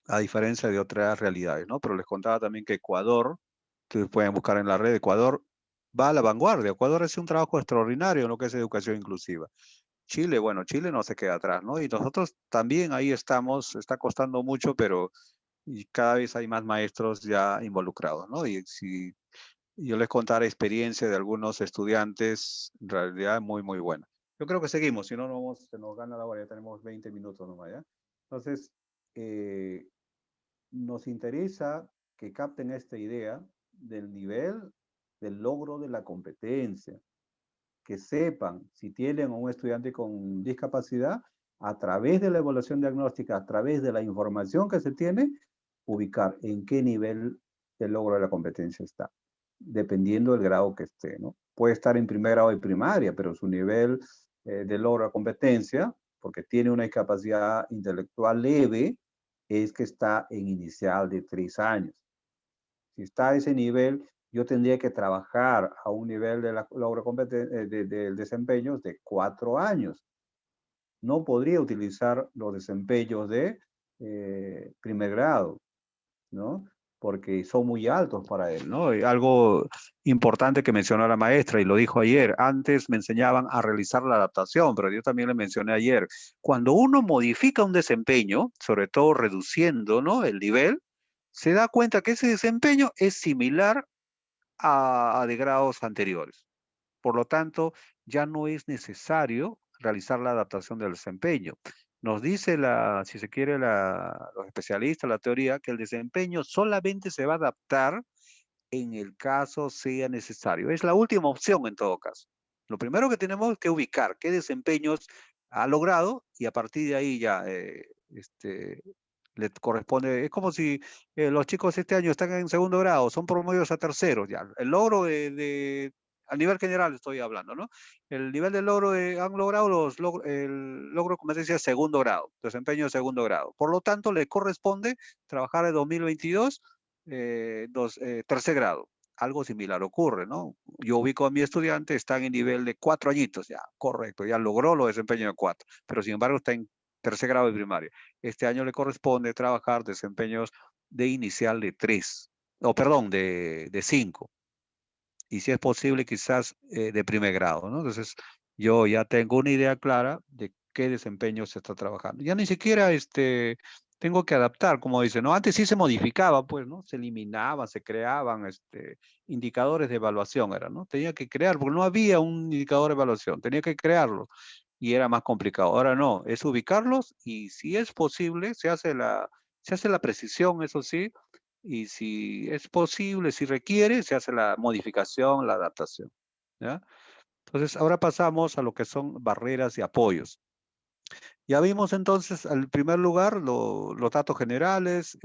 a diferencia de otras realidades, ¿no? Pero les contaba también que Ecuador, ustedes pueden buscar en la red, Ecuador va a la vanguardia. Ecuador hace un trabajo extraordinario en lo que es educación inclusiva. Chile, bueno, Chile no se queda atrás, ¿no? Y nosotros también ahí estamos, está costando mucho, pero y cada vez hay más maestros ya involucrados, ¿no? Y si yo les contara experiencia de algunos estudiantes, en realidad muy buena. Yo creo que seguimos, si no, se nos gana la hora, ya tenemos 20 minutos nomás, ¿ya? Entonces, nos interesa que capten esta idea del nivel del logro de la competencia, que sepan si tienen un estudiante con discapacidad, a través de la evaluación diagnóstica, a través de la información que se tiene, ubicar en qué nivel de logro de la competencia está, dependiendo del grado que esté, ¿no? Puede estar en primer grado de primaria, pero su nivel de logro de competencia, porque tiene una discapacidad intelectual leve, es que está en inicial de 3 años. Si está a ese nivel, yo tendría que trabajar a un nivel de logro del desempeño de 4 años. No podría utilizar los desempeños de primer grado, ¿no? Porque son muy altos para él, ¿no? Y algo importante que mencionó la maestra y lo dijo ayer, antes me enseñaban a realizar la adaptación, pero yo también le mencioné ayer, cuando uno modifica un desempeño, sobre todo reduciendo, ¿no? El nivel, se da cuenta que ese desempeño es similar a de grados anteriores. Por lo tanto, ya no es necesario realizar la adaptación del desempeño. Nos dice, si se quiere, los especialistas, la teoría, que el desempeño solamente se va a adaptar en el caso sea necesario. Es la última opción en todo caso. Lo primero que tenemos que ubicar qué desempeños ha logrado y a partir de ahí ya le corresponde. Es como si los chicos este año están en segundo grado, son promovidos a terceros ya. El logro a nivel general estoy hablando, ¿no? El nivel de logro han logrado el logro, como decía, segundo grado, desempeño de segundo grado. Por lo tanto, le corresponde trabajar en 2022 tercer grado. Algo similar ocurre, ¿no? Yo ubico a mi estudiante, está en el nivel de 4 añitos, ya, correcto, ya logró los desempeños de 4, pero sin embargo está en tercer grado de primaria. Este año le corresponde trabajar desempeños de inicial de 3, o perdón, de 5. Y si es posible, quizás de primer grado, ¿no? Entonces, yo ya tengo una idea clara de qué desempeño se está trabajando. Ya ni siquiera tengo que adaptar, como dice, ¿no? Antes sí se modificaba, pues, ¿no? Se eliminaban, se creaban indicadores de evaluación, ¿no? Tenía que crear, porque no había un indicador de evaluación, tenía que crearlo y era más complicado. Ahora no, es ubicarlos y si es posible, se hace la precisión, eso sí, y si es posible, si requiere, se hace la modificación, la adaptación, ¿ya? Entonces, ahora pasamos a lo que son barreras y apoyos. Ya vimos entonces, en primer lugar, los datos generales,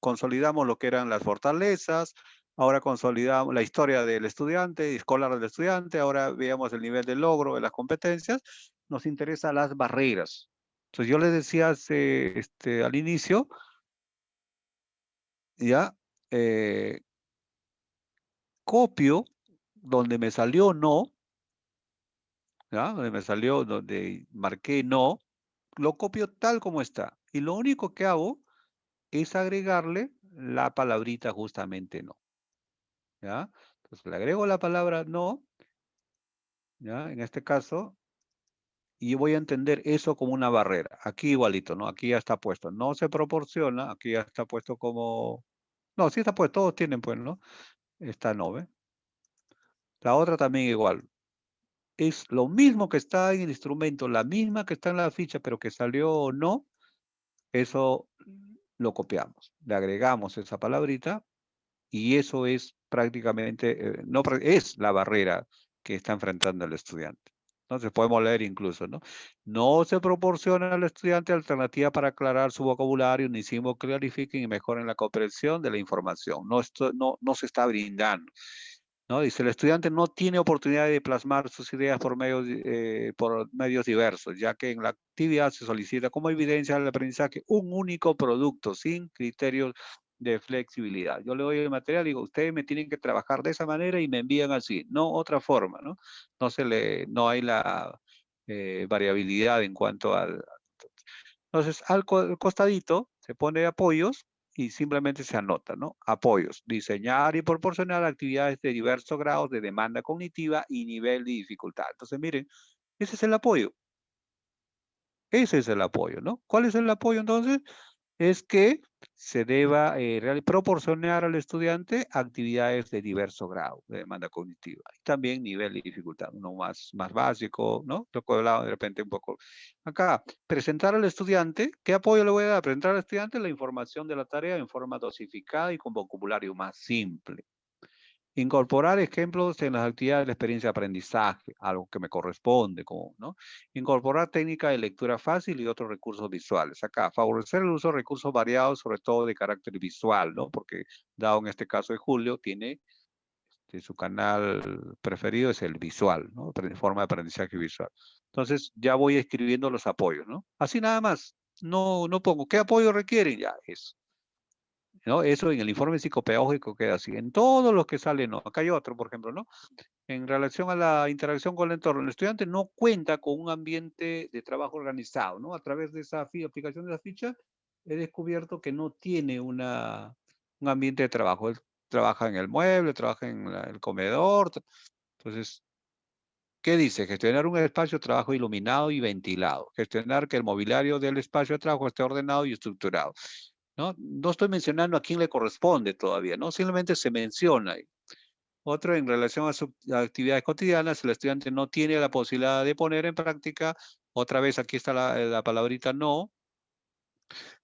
consolidamos lo que eran las fortalezas, ahora consolidamos la historia del estudiante, escolar del estudiante, ahora veamos el nivel de logro de las competencias, nos interesan las barreras. Entonces, yo les decía al inicio, ya, copio donde me salió no, ¿ya? Donde me salió, donde marqué no, lo copio tal como está. Y lo único que hago es agregarle la palabrita justamente no, ¿ya? Entonces le agrego la palabra no, ¿ya? En este caso, y voy a entender eso como una barrera. Aquí igualito, ¿no? Aquí ya está puesto. No se proporciona, aquí ya está puesto como... No, sí está puesto, todos tienen pues, ¿no? Esta no, ¿ve? La otra también igual. Es lo mismo que está en el instrumento, la misma que está en la ficha, pero que salió no, eso lo copiamos. Le agregamos esa palabrita y eso es prácticamente, no, es la barrera que está enfrentando el estudiante. Entonces podemos leer incluso, ¿no? No se proporciona al estudiante alternativa para aclarar su vocabulario, ni si clarifiquen y mejoren la comprensión de la información. No se está brindando, ¿no? Dice, el estudiante no tiene oportunidad de plasmar sus ideas por medios diversos, ya que en la actividad se solicita como evidencia del aprendizaje un único producto, sin criterios de flexibilidad. Yo le doy el material y digo, ustedes me tienen que trabajar de esa manera y me envían así, no otra forma, ¿no? No hay la variabilidad en cuanto al... Entonces, al costadito se pone apoyos y simplemente se anota, ¿no? Apoyos. Diseñar y proporcionar actividades de diversos grados de demanda cognitiva y nivel de dificultad. Entonces, miren, ese es el apoyo. Ese es el apoyo, ¿no? ¿Cuál es el apoyo entonces? Es que se deba proporcionar al estudiante actividades de diverso grado de demanda cognitiva y también nivel de dificultad, uno más básico, ¿no? Lo que hablaba de repente un poco. Acá, presentar al estudiante, ¿qué apoyo le voy a dar? Presentar al estudiante la información de la tarea en forma dosificada y con vocabulario más simple. Incorporar ejemplos en las actividades de la experiencia de aprendizaje, algo que me corresponde, ¿no? Incorporar técnica de lectura fácil y otros recursos visuales. Acá, favorecer el uso de recursos variados, sobre todo de carácter visual, ¿no? Porque, dado en este caso de Julio, tiene su canal preferido es el visual, ¿no? Forma de aprendizaje visual. Entonces, ya voy escribiendo los apoyos, ¿no? Así nada más. No pongo, ¿qué apoyo requieren? Ya, eso. ¿No? Eso en el informe psicopedagógico queda así. En todos los que salen, no. Acá hay otro, por ejemplo, ¿no? En relación a la interacción con el entorno, el estudiante no cuenta con un ambiente de trabajo organizado, ¿no? A través de esa aplicación de la ficha, he descubierto que no tiene un ambiente de trabajo. Él trabaja en el mueble, trabaja en el comedor. Entonces, ¿qué dice? Gestionar un espacio de trabajo iluminado y ventilado. Gestionar que el mobiliario del espacio de trabajo esté ordenado y estructurado. No estoy mencionando a quién le corresponde todavía, ¿no? Simplemente se menciona. Otro, en relación a sus actividades cotidianas, el estudiante no tiene la posibilidad de poner en práctica Otra vez, aquí está la palabrita no.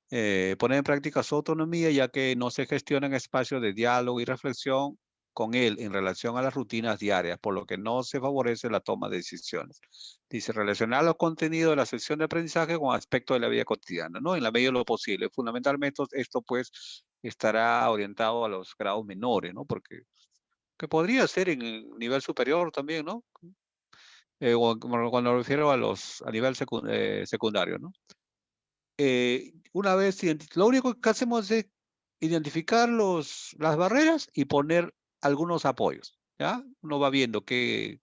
Poner en práctica su autonomía, ya que no se gestionan espacios de diálogo y reflexión con él en relación a las rutinas diarias, por lo que no se favorece la toma de decisiones. Dice, relacionar los contenidos de la sesión de aprendizaje con aspectos de la vida cotidiana, ¿no? En la medida de lo posible. Fundamentalmente esto pues estará orientado a los grados menores, ¿no? Porque que podría ser en el nivel superior también, ¿no? Cuando me refiero a a nivel secundario, ¿no? Una vez, lo único que hacemos es identificar las barreras y poner algunos apoyos, ¿ya? Uno va viendo que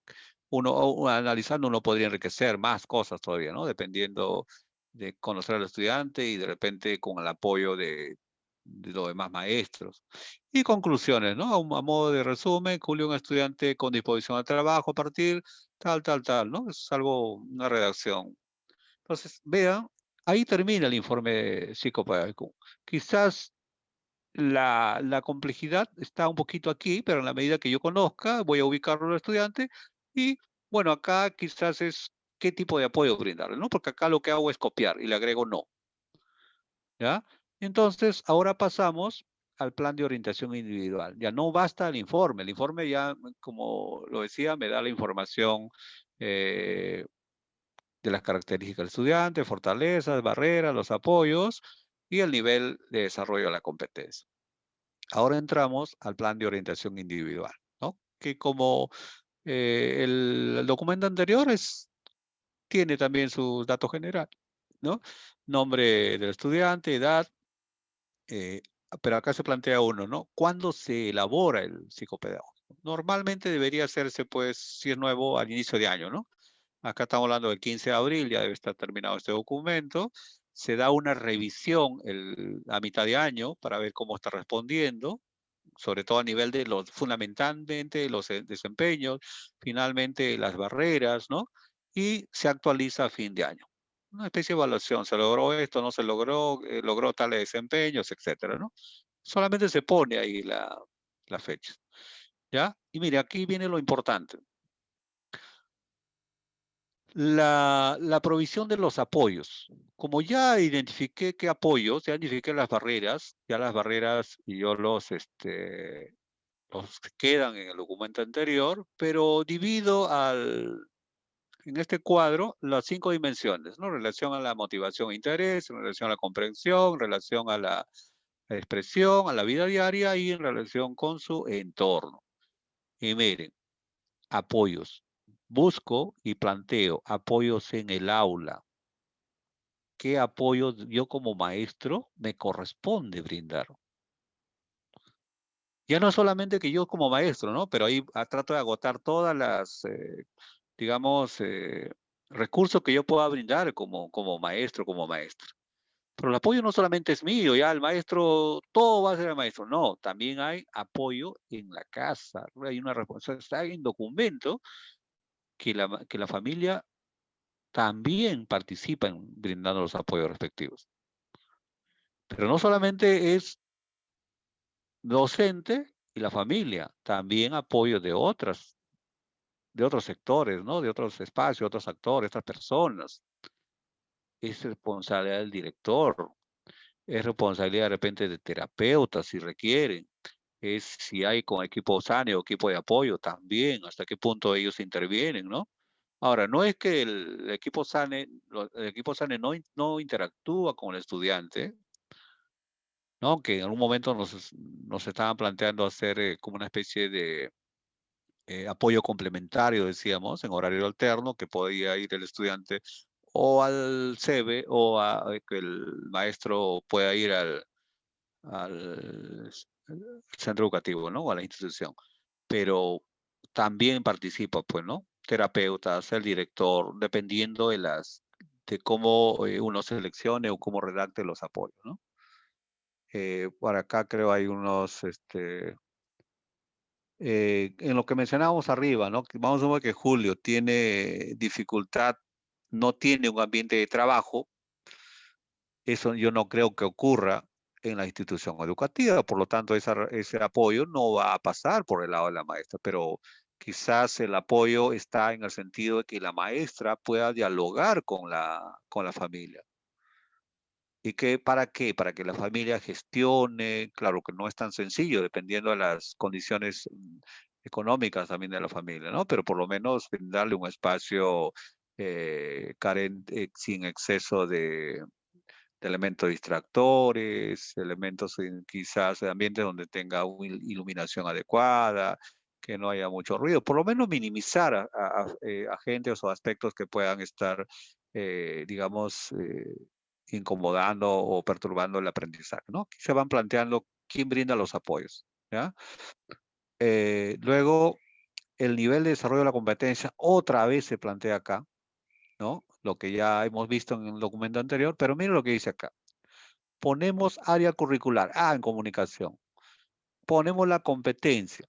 analizando, uno podría enriquecer más cosas todavía, ¿no? Dependiendo de conocer al estudiante y de repente con el apoyo de los demás maestros. Y conclusiones, ¿no? A modo de resumen, Julio, un estudiante con disposición al trabajo a partir tal, ¿no? Es algo, una redacción. Entonces, vean, ahí termina el informe psicopedagógico. Quizás la complejidad está un poquito aquí, pero en la medida que yo conozca, voy a ubicarlo al estudiante y, bueno, acá quizás es qué tipo de apoyo brindarle, ¿no? Porque acá lo que hago es copiar y le agrego no, ¿ya? Entonces, ahora pasamos al plan de orientación individual. Ya no basta el informe ya, como lo decía, me da la información de las características del estudiante, fortalezas, barreras, los apoyos y el nivel de desarrollo de la competencia. Ahora entramos al plan de orientación individual, ¿no? Que como el documento anterior tiene también sus datos generales, ¿no? Nombre del estudiante, edad, eh, pero acá se plantea uno, ¿no? ¿Cuándo se elabora el psicopedagogo? Normalmente debería hacerse, pues, si es nuevo, al inicio de año, ¿no? Acá estamos hablando del 15 de abril, ya debe estar terminado este documento. Se da una revisión a mitad de año para ver cómo está respondiendo, sobre todo a nivel de fundamentalmente los desempeños, finalmente las barreras, ¿no? Y se actualiza a fin de año. Una especie de evaluación, se logró esto, no se logró, logró tales desempeños, etcétera, ¿no? Solamente se pone ahí la fecha, ¿ya? Y mire, aquí viene lo importante. La provisión de los apoyos. Como ya identifiqué qué apoyos, ya identifiqué ya las barreras y yo los que quedan en el documento anterior, pero divido en este cuadro las 5 dimensiones, ¿no? En relación a la motivación e interés, en relación a la comprensión, en relación a la expresión, a la vida diaria y en relación con su entorno. Y miren, apoyos. Busco y planteo apoyos en el aula. ¿Qué apoyo yo como maestro me corresponde brindar? Ya no solamente que yo como maestro, ¿no? Pero ahí trato de agotar todas las, digamos, recursos que yo pueda brindar como maestro, como maestra. Pero el apoyo no solamente es mío, ya el maestro, todo va a ser el maestro. No, también hay apoyo en la casa. Hay una responsabilidad, está en documento que la familia también participa en brindando los apoyos respectivos. Pero no solamente es docente y la familia, también apoyo de otros sectores, ¿no? De otros espacios, otros actores, otras personas. Es responsabilidad del director, es responsabilidad de repente de terapeutas si requieren, es si hay con equipo SANE o equipo de apoyo también, hasta qué punto ellos intervienen, ¿no? Ahora, no es que el equipo SANE no interactúa con el estudiante, ¿no? Que en algún momento nos estaban planteando hacer como una especie de apoyo complementario, decíamos, en horario alterno, que podía ir el estudiante o al CEBE o que el maestro pueda ir al centro educativo, ¿no? O a la institución. Pero también participa, pues, ¿no? Terapeutas, el director, dependiendo de cómo uno seleccione o cómo redacte los apoyos, ¿no? Por acá creo hay unos, en lo que mencionábamos arriba, ¿no? Vamos a ver que Julio tiene dificultad, no tiene un ambiente de trabajo. Eso yo no creo que ocurra en la institución educativa, por lo tanto ese apoyo no va a pasar por el lado de la maestra, pero quizás el apoyo está en el sentido de que la maestra pueda dialogar con la familia. ¿Y para qué? Para que la familia gestione, claro que no es tan sencillo, dependiendo de las condiciones económicas también de la familia, ¿no? Pero por lo menos darle un espacio carente, sin exceso de elementos distractores, elementos quizás de ambiente donde tenga una iluminación adecuada, que no haya mucho ruido, por lo menos minimizar agentes o aspectos que puedan estar, digamos, incomodando o perturbando el aprendizaje, ¿no? Aquí se van planteando quién brinda los apoyos, ¿ya? Luego, el nivel de desarrollo de la competencia otra vez se plantea acá, ¿no? Lo que ya hemos visto en el documento anterior, pero miren lo que dice acá. Ponemos área curricular, en comunicación. Ponemos la competencia.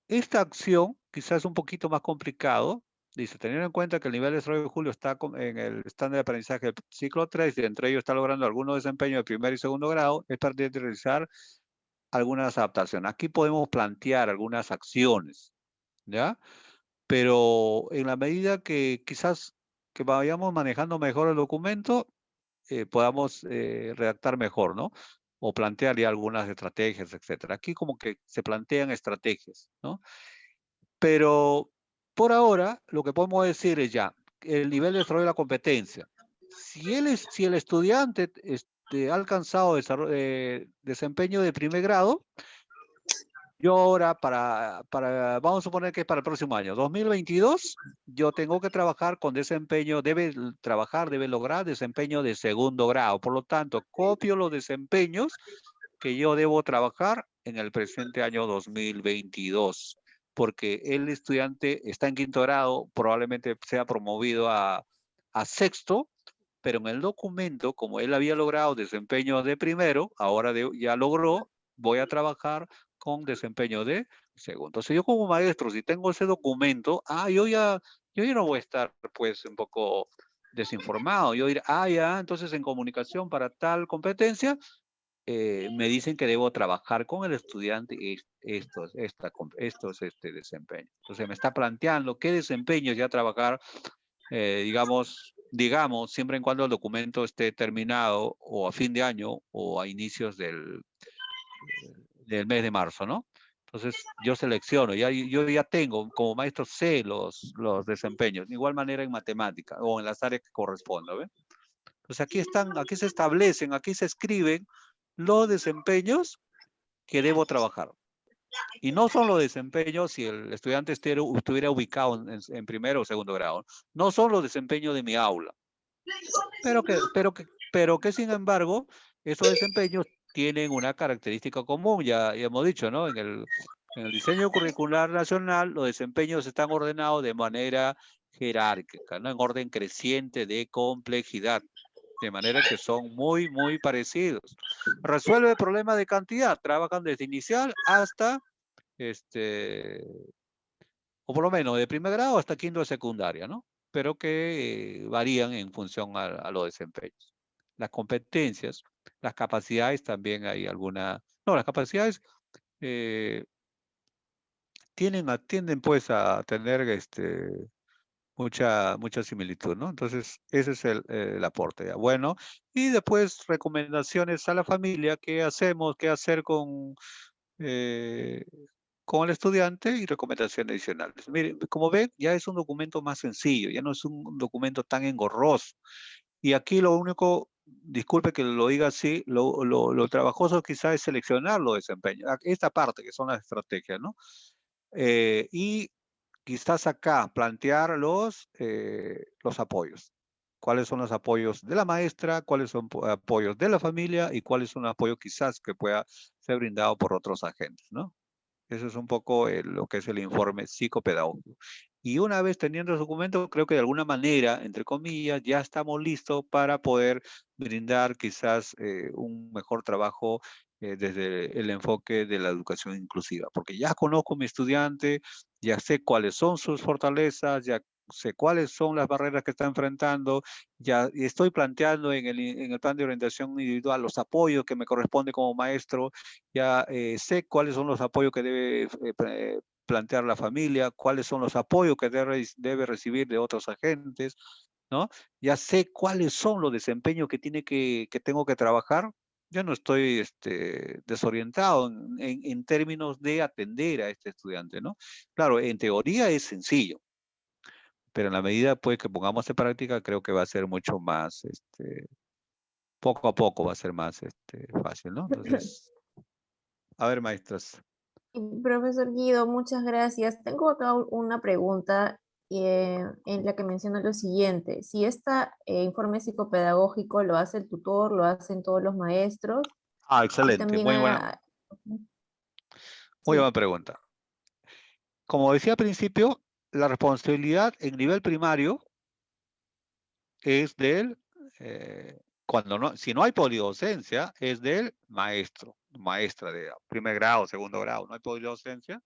Esta acción quizás es un poquito más complicado. Dice, teniendo en cuenta que el nivel de desarrollo de Julio está en el estándar de aprendizaje del ciclo 3 y entre ellos está logrando algunos desempeños de primer y segundo grado, es para realizar algunas adaptaciones. Aquí podemos plantear algunas acciones, ¿ya? Pero en la medida que quizás que vayamos manejando mejor el documento, podamos redactar mejor, ¿no? O plantear ya algunas estrategias, etcétera. Aquí como que se plantean estrategias, ¿no? Pero por ahora lo que podemos decir es ya, el nivel de desarrollo de la competencia. Si el estudiante ha alcanzado desempeño de primer grado, yo ahora vamos a suponer que es para el próximo año, 2022, yo tengo que trabajar con desempeño, debe lograr desempeño de segundo grado. Por lo tanto, copio los desempeños que yo debo trabajar en el presente año 2022, porque el estudiante está en quinto grado, probablemente sea promovido a sexto, pero en el documento, como él había logrado desempeño de primero, ahora ya logró, voy a trabajar con desempeño de segundo. Entonces yo como maestro, si tengo ese documento, yo ya no voy a estar pues un poco desinformado. Yo diré, ya, entonces en comunicación para tal competencia, me dicen que debo trabajar con el estudiante estos desempeños. Entonces me está planteando qué desempeños ya trabajar, digamos, siempre en cuando el documento esté terminado o a fin de año o a inicios del mes de marzo, ¿no? Entonces yo selecciono, yo ya tengo, como maestro sé los desempeños, de igual manera en matemática o en las áreas que correspondan, ¿ven? Entonces aquí se establecen, aquí se escriben los desempeños que debo trabajar. Y no son los desempeños si el estudiante estuviera ubicado en primero o segundo grado. No son los desempeños de mi aula. Pero que sin embargo, esos desempeños tienen una característica común, ya hemos dicho, ¿no? En el diseño curricular nacional, los desempeños están ordenados de manera jerárquica, ¿no? En orden creciente de complejidad, de manera que son muy, muy parecidos. Resuelve el problema de cantidad, trabajan desde inicial hasta, o por lo menos de primer grado hasta quinto de secundaria, ¿no? Pero que varían en función a los desempeños. Las competencias, las capacidades también hay alguna... No, las capacidades tienden pues a tener mucha similitud, ¿no? Entonces, ese es el aporte. ¿Ya? Bueno, y después recomendaciones a la familia, qué hacemos, qué hacer con el estudiante y recomendaciones adicionales. Miren, como ven, ya es un documento más sencillo, ya no es un documento tan engorroso. Y aquí lo único, disculpe que lo diga así, lo trabajoso quizás es seleccionar los desempeños. Esta parte que son las estrategias, ¿no? Y quizás acá plantear los apoyos. ¿Cuáles son los apoyos de la maestra? ¿Cuáles son apoyos de la familia? ¿Y cuáles son los apoyos quizás que pueda ser brindado por otros agentes, ¿no? Eso es un poco lo que es el informe psicopedagógico. Y una vez teniendo el documento, creo que de alguna manera, entre comillas, ya estamos listos para poder brindar quizás un mejor trabajo desde el enfoque de la educación inclusiva. Porque ya conozco a mi estudiante, ya sé cuáles son sus fortalezas, ya sé cuáles son las barreras que está enfrentando, ya estoy planteando en el plan de orientación individual los apoyos que me corresponde como maestro, ya sé cuáles son los apoyos que debe plantear la familia, cuáles son los apoyos que debe recibir de otros agentes, ¿no? Ya sé cuáles son los desempeños que tengo que trabajar. Yo no estoy desorientado en términos de atender a este estudiante, ¿no? Claro, en teoría es sencillo, pero en la medida pues, que pongamos en práctica, creo que va a ser mucho más, poco a poco va a ser más fácil, ¿no? Entonces, a ver, maestras. Profesor Guido, muchas gracias. Tengo acá una pregunta en la que menciona lo siguiente. Si este informe psicopedagógico lo hace el tutor, lo hacen todos los maestros, y Excelente, también muy buena pregunta. Como decía al principio, la responsabilidad en nivel primario es del, si no hay polidocencia, es del maestro, maestra de primer grado, segundo grado, no hay polidocencia.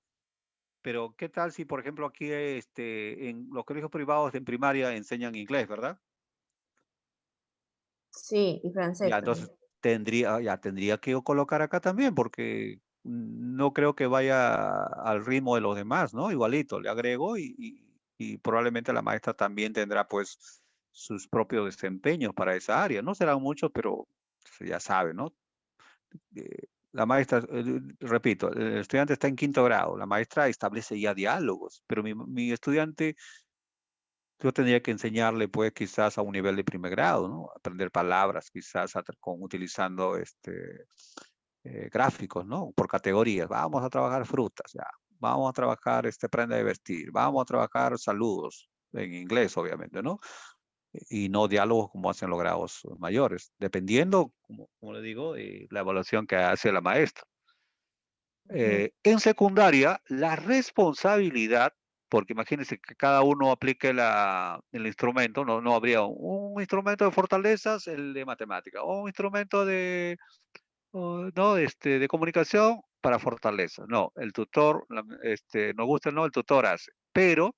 Pero, ¿qué tal si, por ejemplo, aquí en los colegios privados en primaria enseñan inglés, ¿verdad? Sí, y francés Ya, también. entonces tendría que colocar acá también, porque no creo que vaya al ritmo de los demás, ¿no? Igualito, le agrego y probablemente la maestra también tendrá, pues, sus propios desempeños para esa área. No serán muchos, pero ya sabe, ¿no? La maestra, repito, el estudiante está en quinto grado, la maestra establece ya diálogos, pero mi estudiante, yo tendría que enseñarle, pues, quizás a un nivel de primer grado, ¿no? Aprender palabras, quizás utilizando gráficos, ¿no? Por categorías. Vamos a trabajar frutas, ya. Vamos a trabajar prenda de vestir. Vamos a trabajar saludos, en inglés, obviamente, ¿no? Y no diálogos como hacen los grados mayores, dependiendo, como le digo, la evaluación que hace la maestra. En secundaria, la responsabilidad, porque imagínense que cada uno aplique el instrumento, no habría un instrumento de fortalezas, el de matemática, o un instrumento de comunicación para fortaleza. No, el tutor, nos gusta o no, el tutor hace. Pero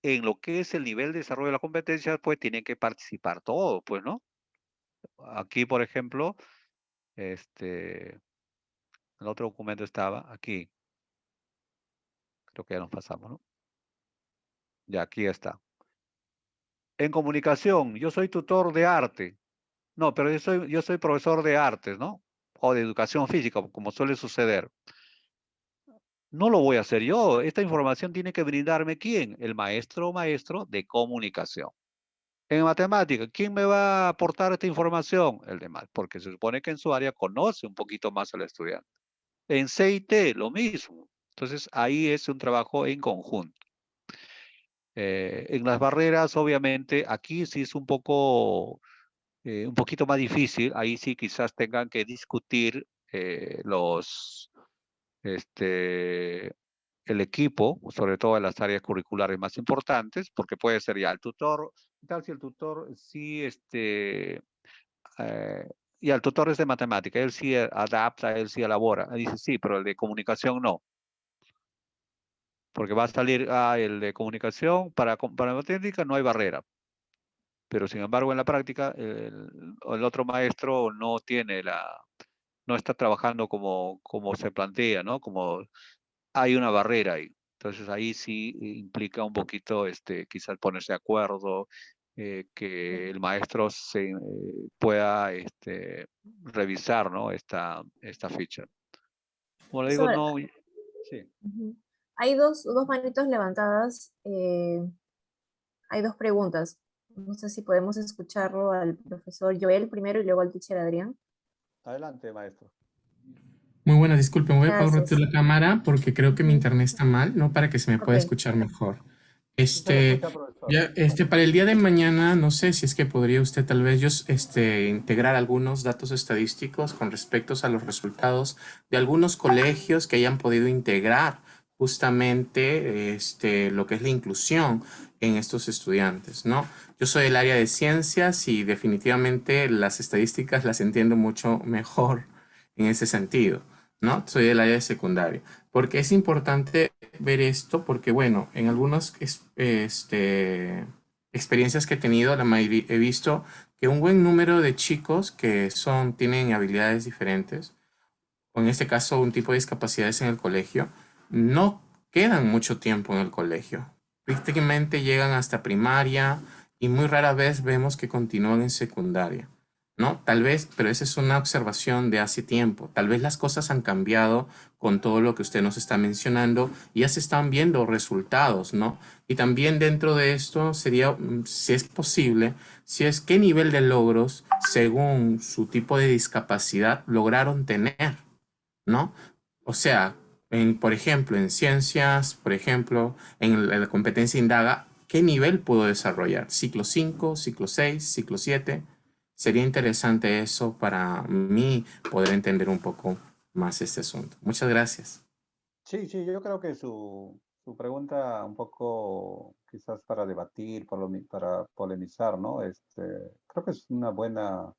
en lo que es el nivel de desarrollo de la competencia, pues tienen que participar todos, pues, ¿no? Aquí, por ejemplo, el otro documento estaba aquí. Creo que ya nos pasamos, ¿no? Ya aquí está. En comunicación, yo soy tutor de arte. No, pero yo soy profesor de artes, ¿no? O de educación física, como suele suceder. No lo voy a hacer yo. Esta información tiene que brindarme ¿quién? El maestro o maestro de comunicación. En matemática, ¿quién me va a aportar esta información? El demás, porque se supone que en su área conoce un poquito más al estudiante. En CIT, lo mismo. Entonces, ahí es un trabajo en conjunto. En las barreras, obviamente, aquí sí es un poquito más difícil. Ahí sí quizás tengan que discutir el equipo, sobre todo en las áreas curriculares más importantes, porque puede ser ya el tutor, tal si el tutor sí, y el tutor es de matemática, él sí adapta, él sí elabora. Dice, sí, pero el de comunicación no. Porque va a salir el de comunicación, para matemática no hay barrera. Pero sin embargo en la práctica el otro maestro no está trabajando como se plantea, ¿no? Como hay una barrera ahí. Entonces ahí sí implica un poquito quizás ponerse de acuerdo, que el maestro pueda revisar, ¿no? esta ficha. Como le digo, no. Sí. Hay dos manitos levantadas. Hay dos preguntas. No sé si podemos escucharlo al profesor Joel primero y luego al teacher Adrián. Adelante, maestro. Muy buenas, disculpen, voy a Gracias. la cámara porque creo que mi internet está mal, ¿no? Para que se me pueda escuchar mejor. Para el día de mañana, no sé si es que podría usted tal vez integrar algunos datos estadísticos con respecto a los resultados de algunos colegios que hayan podido integrar justamente lo que es la inclusión en estos estudiantes, ¿no? Yo soy del área de ciencias y definitivamente las estadísticas las entiendo mucho mejor en ese sentido, ¿no? Soy del área de secundaria. Porque es importante ver esto, porque bueno, en algunas experiencias que he tenido, he visto que un buen número de chicos que tienen habilidades diferentes, o en este caso un tipo de discapacidades en el colegio, no quedan mucho tiempo en el colegio. Prácticamente llegan hasta primaria y muy rara vez vemos que continúan en secundaria, ¿no? Tal vez, pero esa es una observación de hace tiempo. Tal vez las cosas han cambiado con todo lo que usted nos está mencionando y ya se están viendo resultados, ¿no? Y también dentro de esto sería, si es posible, si es qué nivel de logros, según su tipo de discapacidad, lograron tener, ¿no? O sea, por ejemplo, en ciencias, por ejemplo, en la competencia indaga, ¿qué nivel puedo desarrollar? ¿Ciclo 5, ciclo 6, ciclo 7? Sería interesante eso para mí poder entender un poco más este asunto. Muchas gracias. Sí, sí, yo creo que su pregunta un poco quizás para debatir, para polemizar, ¿no? Creo que es una buena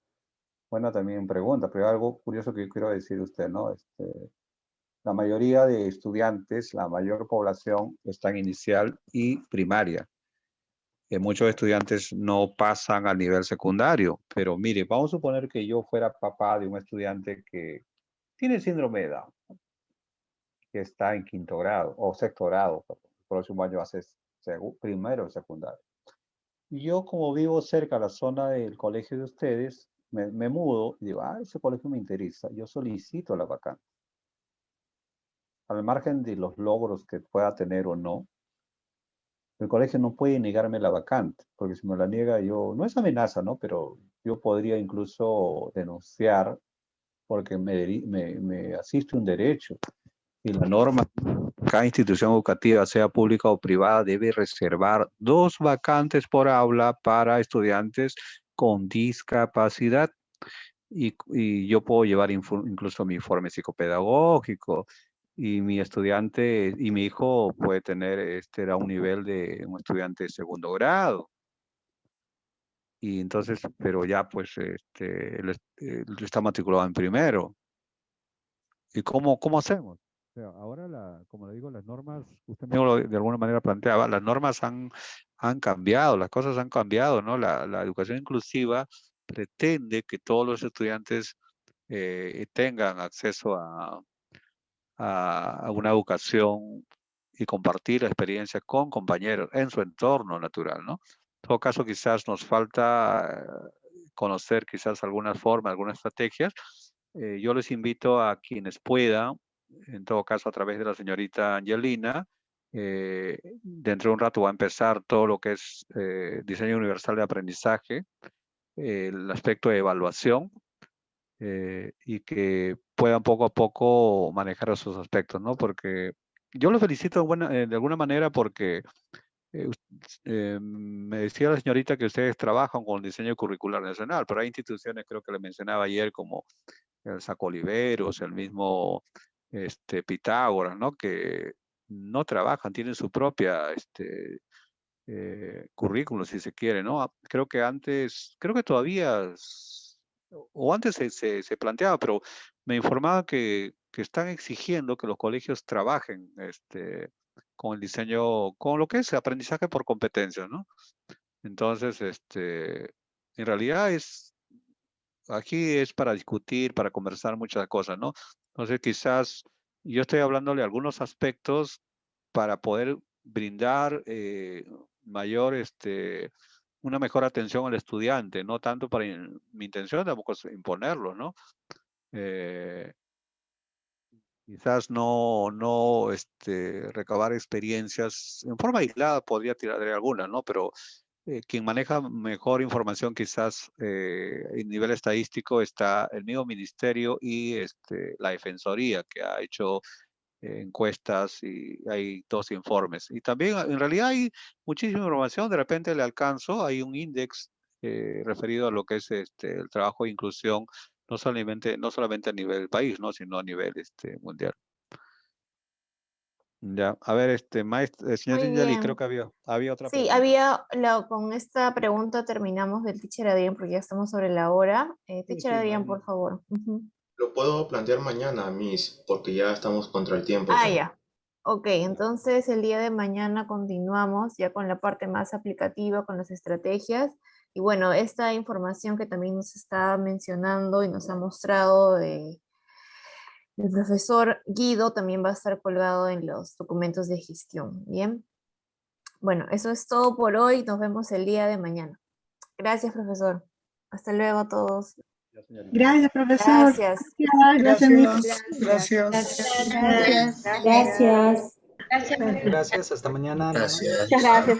también pregunta, pero algo curioso que yo quiero decir a usted, ¿no? La mayoría de estudiantes, la mayor población está en inicial y primaria. Muchos estudiantes no pasan al nivel secundario, pero mire, vamos a suponer que yo fuera papá de un estudiante que tiene síndrome de Down, que está en quinto grado o sexto grado, el próximo año hace primero o secundario. Y yo como vivo cerca de la zona del colegio de ustedes, me mudo y digo, ese colegio me interesa, yo solicito la vacante. Al margen de los logros que pueda tener o no, el colegio no puede negarme la vacante, porque si me la niega yo, no es amenaza, ¿no? Pero yo podría incluso denunciar porque me asiste un derecho. Y la norma, cada institución educativa, sea pública o privada, debe reservar 2 vacantes por aula para estudiantes con discapacidad. Y yo puedo llevar incluso mi informe psicopedagógico y mi estudiante y mi hijo puede tener, era un nivel de un estudiante de segundo grado. Y entonces, pero ya pues, él está matriculado en primero. ¿Y cómo hacemos? O sea, ahora, como le digo, las normas, usted mismo de alguna manera planteaba, las normas han cambiado, las cosas han cambiado, ¿no? La educación inclusiva pretende que todos los estudiantes tengan acceso a una educación y compartir la experiencia con compañeros en su entorno natural, ¿no? En todo caso, quizás nos falta conocer quizás algunas formas, algunas estrategias. Yo les invito a quienes puedan, en todo caso a través de la señorita Angelina, dentro de un rato va a empezar todo lo que es diseño universal de aprendizaje, el aspecto de evaluación, y que puedan poco a poco manejar esos aspectos, ¿no? Porque yo los felicito de alguna manera porque me decía la señorita que ustedes trabajan con el diseño curricular nacional, pero hay instituciones, creo que le mencionaba ayer, como el Saco Oliveros, el mismo Pitágoras, ¿no? Que no trabajan, tienen su propia currículum, si se quiere, ¿no? Creo que todavía, o antes se planteaba, pero me informaba que están exigiendo que los colegios trabajen con el diseño, con lo que es aprendizaje por competencias, ¿no? Entonces, en realidad aquí es para discutir, para conversar muchas cosas, ¿no? Entonces, quizás yo estoy hablándole algunos aspectos para poder brindar mayor, una mejor atención al estudiante, no tanto para mi intención tampoco es imponerlo, ¿no? Quizás no recabar experiencias en forma aislada, podría tirar de alguna, ¿no? Pero quien maneja mejor información quizás en nivel estadístico está el mismo ministerio y la Defensoría, que ha hecho encuestas y hay 2 informes. Y también en realidad hay muchísima información, de repente le alcanzo, hay un índice referido a lo que es el trabajo de inclusión, no solamente a nivel país, ¿no? Sino a nivel mundial. Ya, a ver, señor Muy Yali, creo bien. que había otra Sí, pregunta. con esta pregunta terminamos del teacher Adrián porque ya estamos sobre la hora. Sí, Teacher sí, Adrián, por favor. Ujú. Lo puedo plantear mañana, Miss, porque ya estamos contra el tiempo también. Ya. Ok, entonces el día de mañana continuamos ya con la parte más aplicativa, con las estrategias. Y bueno, esta información que también nos está mencionando y nos ha mostrado El profesor Guido también va a estar colgado en los documentos de gestión. Bien. Bueno, eso es todo por hoy. Nos vemos el día de mañana. Gracias, profesor. Hasta luego a todos. Gracias, profesor. Gracias. Gracias, Nico. Gracias. Gracias. Gracias, hasta mañana. Gracias. Muchas gracias.